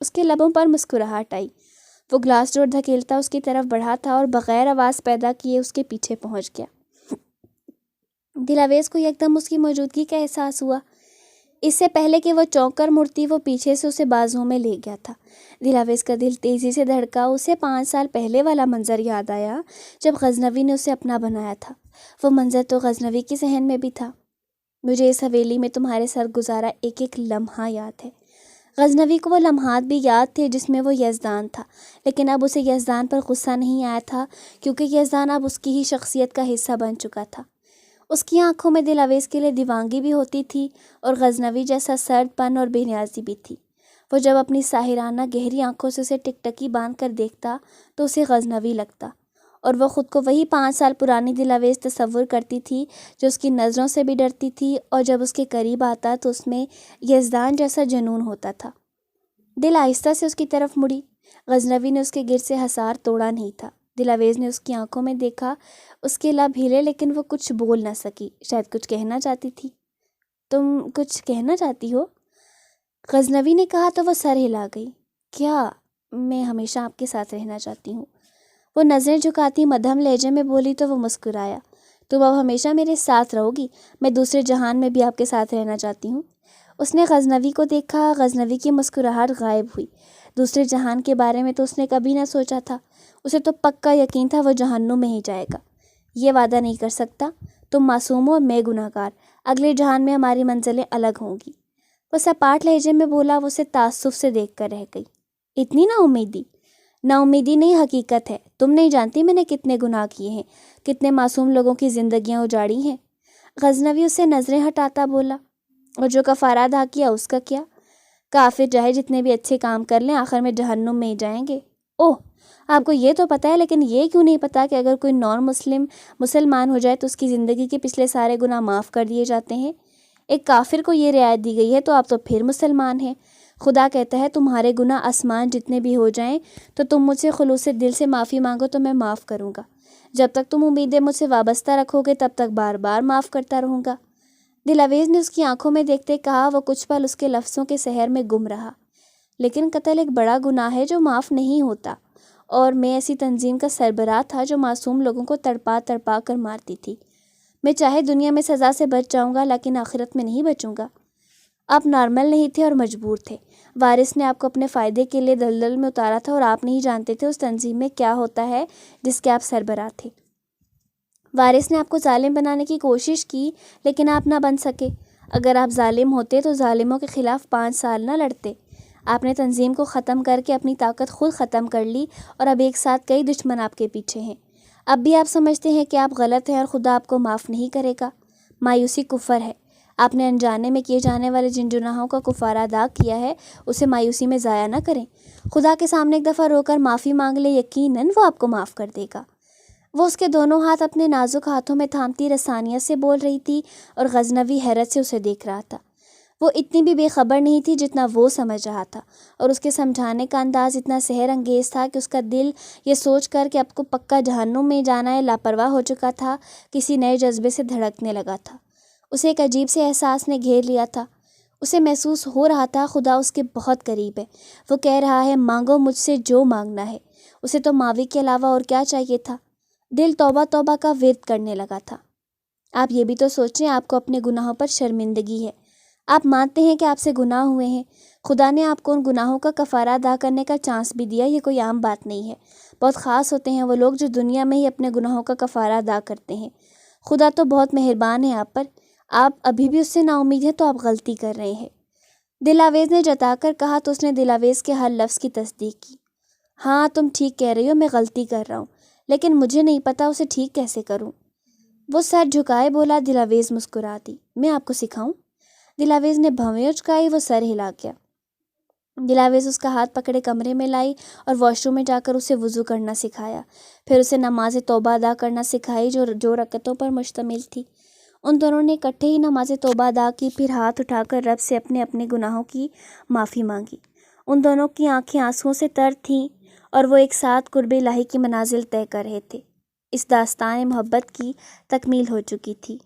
اس کے لبوں پر مسکراہٹ آئی۔ وہ گلاس ڈور دھکیلتا اس کی طرف بڑھا تھا اور بغیر آواز پیدا کیے اس کے پیچھے پہنچ گیا۔ دلاویز کو یکدم اس کی موجودگی کا احساس ہوا۔ اس سے پہلے کہ وہ چونک کر مڑتی، وہ پیچھے سے اسے بازوؤں میں لے گیا تھا۔ دلاویز کا دل تیزی سے دھڑکا۔ اسے 5 سال پہلے والا منظر یاد آیا جب غزنوی نے اسے اپنا بنایا تھا۔ وہ منظر تو غزنوی کے ذہن میں بھی تھا۔ مجھے اس حویلی میں تمہارے ساتھ گزارا ایک ایک لمحہ یاد ہے۔ غزنوی کو وہ لمحات بھی یاد تھے جس میں وہ یزدان تھا، لیکن اب اسے یزدان پر غصہ نہیں آیا تھا، کیونکہ یزدان اب اس کی ہی شخصیت کا حصہ بن چکا تھا۔ اس کی آنکھوں میں دلاویز کے لیے دیوانگی بھی ہوتی تھی اور غزنوی جیسا سرد پن اور بے نیازی بھی تھی۔ وہ جب اپنی ساحرانہ گہری آنکھوں سے اسے ٹکٹکی باندھ کر دیکھتا تو اسے غزنوی لگتا، اور وہ خود کو وہی 5 سال پرانی دلاویز تصور کرتی تھی جو اس کی نظروں سے بھی ڈرتی تھی، اور جب اس کے قریب آتا تو اس میں یزدان جیسا جنون ہوتا تھا۔ دل آہستہ سے اس کی طرف مڑی۔ غزنوی نے اس کے گرد سے حصار توڑا نہیں تھا۔ دلاویز نے اس کی آنکھوں میں دیکھا۔ اس کے لب ہلے لیکن وہ کچھ بول نہ سکی۔ شاید کچھ کہنا چاہتی تھی۔ تم کچھ کہنا چاہتی ہو؟ غزنوی نے کہا تو وہ سر ہلا گئی۔ کیا؟ میں ہمیشہ آپ کے ساتھ رہنا چاہتی ہوں۔ وہ نظریں جھکاتی مدھم لہجے میں بولی تو وہ مسکرایا۔ تم اب ہمیشہ میرے ساتھ رہو گی؟ میں دوسرے جہان میں بھی آپ کے ساتھ رہنا چاہتی ہوں۔ اس نے غزنوی کو دیکھا۔ غزنوی کی مسکراہٹ غائب ہوئی۔ دوسرے جہان کے بارے میں تو اس نے کبھی نہ سوچا تھا۔ اسے تو پکا یقین تھا وہ جہنم میں ہی جائے گا۔ یہ وعدہ نہیں کر سکتا۔ تم معصوم ہو، میں گناہ گار۔ اگلے جہان میں ہماری منزلیں الگ ہوں گی۔ وہ سپاٹ لہجے میں بولا۔ وہ اسے تعصب سے دیکھ کر رہ گئی۔ اتنی نا امیدی؟ نا امیدی نہیں، حقیقت ہے۔ تم نہیں جانتی میں نے کتنے گناہ کیے ہیں، کتنے معصوم لوگوں کی زندگیاں اجاڑی ہیں۔ غزنوی اس سے نظریں ہٹاتا بولا۔ اور جو کفارہ ادا کیا اس کا کیا؟ کافر چاہے جتنے بھی اچھے کام کر لیں، آخر میں جہنم میں ہی جائیں گے۔ اوہ، آپ کو یہ تو پتہ ہے، لیکن یہ کیوں نہیں پتہ کہ اگر کوئی نان مسلمان ہو جائے تو اس کی زندگی کے پچھلے سارے گناہ معاف کر دیے جاتے ہیں؟ ایک کافر کو یہ رعایت دی گئی ہے تو آپ تو پھر مسلمان ہیں۔ خدا کہتا ہے تمہارے گناہ آسمان جتنے بھی ہو جائیں تو تم مجھ سے خلوص دل سے معافی مانگو تو میں معاف کروں گا۔ جب تک تم امیدیں مجھ سے وابستہ رکھو گے تب تک بار بار معاف کرتا رہوں گا۔ دلاویز نے اس کی آنکھوں میں دیکھتے کہا۔ وہ کچھ پل اس کے لفظوں کے سحر میں گم رہا۔ لیکن قتل ایک بڑا گناہ ہے جو معاف نہیں ہوتا، اور میں ایسی تنظیم کا سربراہ تھا جو معصوم لوگوں کو تڑپا تڑپا کر مارتی تھی۔ میں چاہے دنیا میں سزا سے بچ جاؤں گا لیکن آخرت میں نہیں بچوں گا۔ آپ نارمل نہیں تھے اور مجبور تھے۔ وارث نے آپ کو اپنے فائدے کے لیے دلدل میں اتارا تھا اور آپ نہیں جانتے تھے اس تنظیم میں کیا ہوتا ہے جس کے آپ سربراہ تھے۔ وارث نے آپ کو ظالم بنانے کی کوشش کی لیکن آپ نہ بن سکے۔ اگر آپ ظالم ہوتے تو ظالموں کے خلاف 5 سال نہ لڑتے۔ آپ نے تنظیم کو ختم کر کے اپنی طاقت خود ختم کر لی اور اب ایک ساتھ کئی دشمن آپ کے پیچھے ہیں۔ اب بھی آپ سمجھتے ہیں کہ آپ غلط ہیں اور خدا آپ کو معاف نہیں کرے گا۔ مایوسی کفر ہے۔ آپ نے انجانے میں کیے جانے والے جن گناہوں کا کفارہ ادا کیا ہے اسے مایوسی میں ضائع نہ کریں۔ خدا کے سامنے ایک دفعہ رو کر معافی مانگ لے، یقیناً وہ آپ کو معاف کر دے گا۔ وہ اس کے دونوں ہاتھ اپنے نازک ہاتھوں میں تھامتی رسانیت سے بول رہی تھی اور غضنوی حیرت سے اسے دیکھ رہا تھا۔ وہ اتنی بھی بے خبر نہیں تھی جتنا وہ سمجھ رہا تھا، اور اس کے سمجھانے کا انداز اتنا سحر انگیز تھا کہ اس کا دل یہ سوچ کر کہ اب کو پکا جہنم میں جانا ہے لاپرواہ ہو چکا تھا، کسی نئے جذبے سے دھڑکنے لگا تھا۔ اسے ایک عجیب سے احساس نے گھیر لیا تھا۔ اسے محسوس ہو رہا تھا خدا اس کے بہت قریب ہے۔ وہ کہہ رہا ہے مانگو مجھ سے جو مانگنا ہے۔ اسے تو ماوی کے علاوہ اور کیا چاہیے تھا؟ دل توبہ توبہ کا ورد کرنے لگا تھا۔ آپ یہ بھی تو سوچیں، آپ کو اپنے گناہوں پر شرمندگی ہے۔ آپ مانتے ہیں کہ آپ سے گناہ ہوئے ہیں۔ خدا نے آپ کو ان گناہوں کا کفارہ ادا کرنے کا چانس بھی دیا۔ یہ کوئی عام بات نہیں ہے۔ بہت خاص ہوتے ہیں وہ لوگ جو دنیا میں ہی اپنے گناہوں کا کفارہ ادا کرتے ہیں۔ خدا تو بہت مہربان ہے آپ پر۔ آپ ابھی بھی اس سے نا امید ہیں تو آپ غلطی کر رہے ہیں۔ دلاویز نے جتا کر کہا تو اس نے دلاویز کے ہر لفظ کی تصدیق کی۔ ہاں تم ٹھیک کہہ رہی ہو، میں غلطی کر رہا ہوں، لیکن مجھے نہیں پتا اسے ٹھیک کیسے کروں۔ وہ سر جھکائے بولا۔ دلاویز مسکرا دی۔ میں آپ کو سکھاؤں؟ دلاویز نے بھویں اچکائی۔ وہ سر ہلا گیا۔ دلاویز اس کا ہاتھ پکڑے کمرے میں لائی اور واش روم میں جا کر اسے وضو کرنا سکھایا، پھر اسے نماز توبہ ادا کرنا سکھائی جو رکعتوں پر مشتمل تھی۔ ان دونوں نے اکٹھے ہی نماز توبہ ادا کی، پھر ہاتھ اٹھا کر رب سے اپنے اپنے گناہوں کی معافی مانگی۔ ان دونوں کی آنکھیں آنسوؤں سے تر تھیں اور وہ ایک ساتھ قرب الہی کی منازل طے کر رہے تھے۔ اس داستان محبت کی تکمیل ہو چکی تھی۔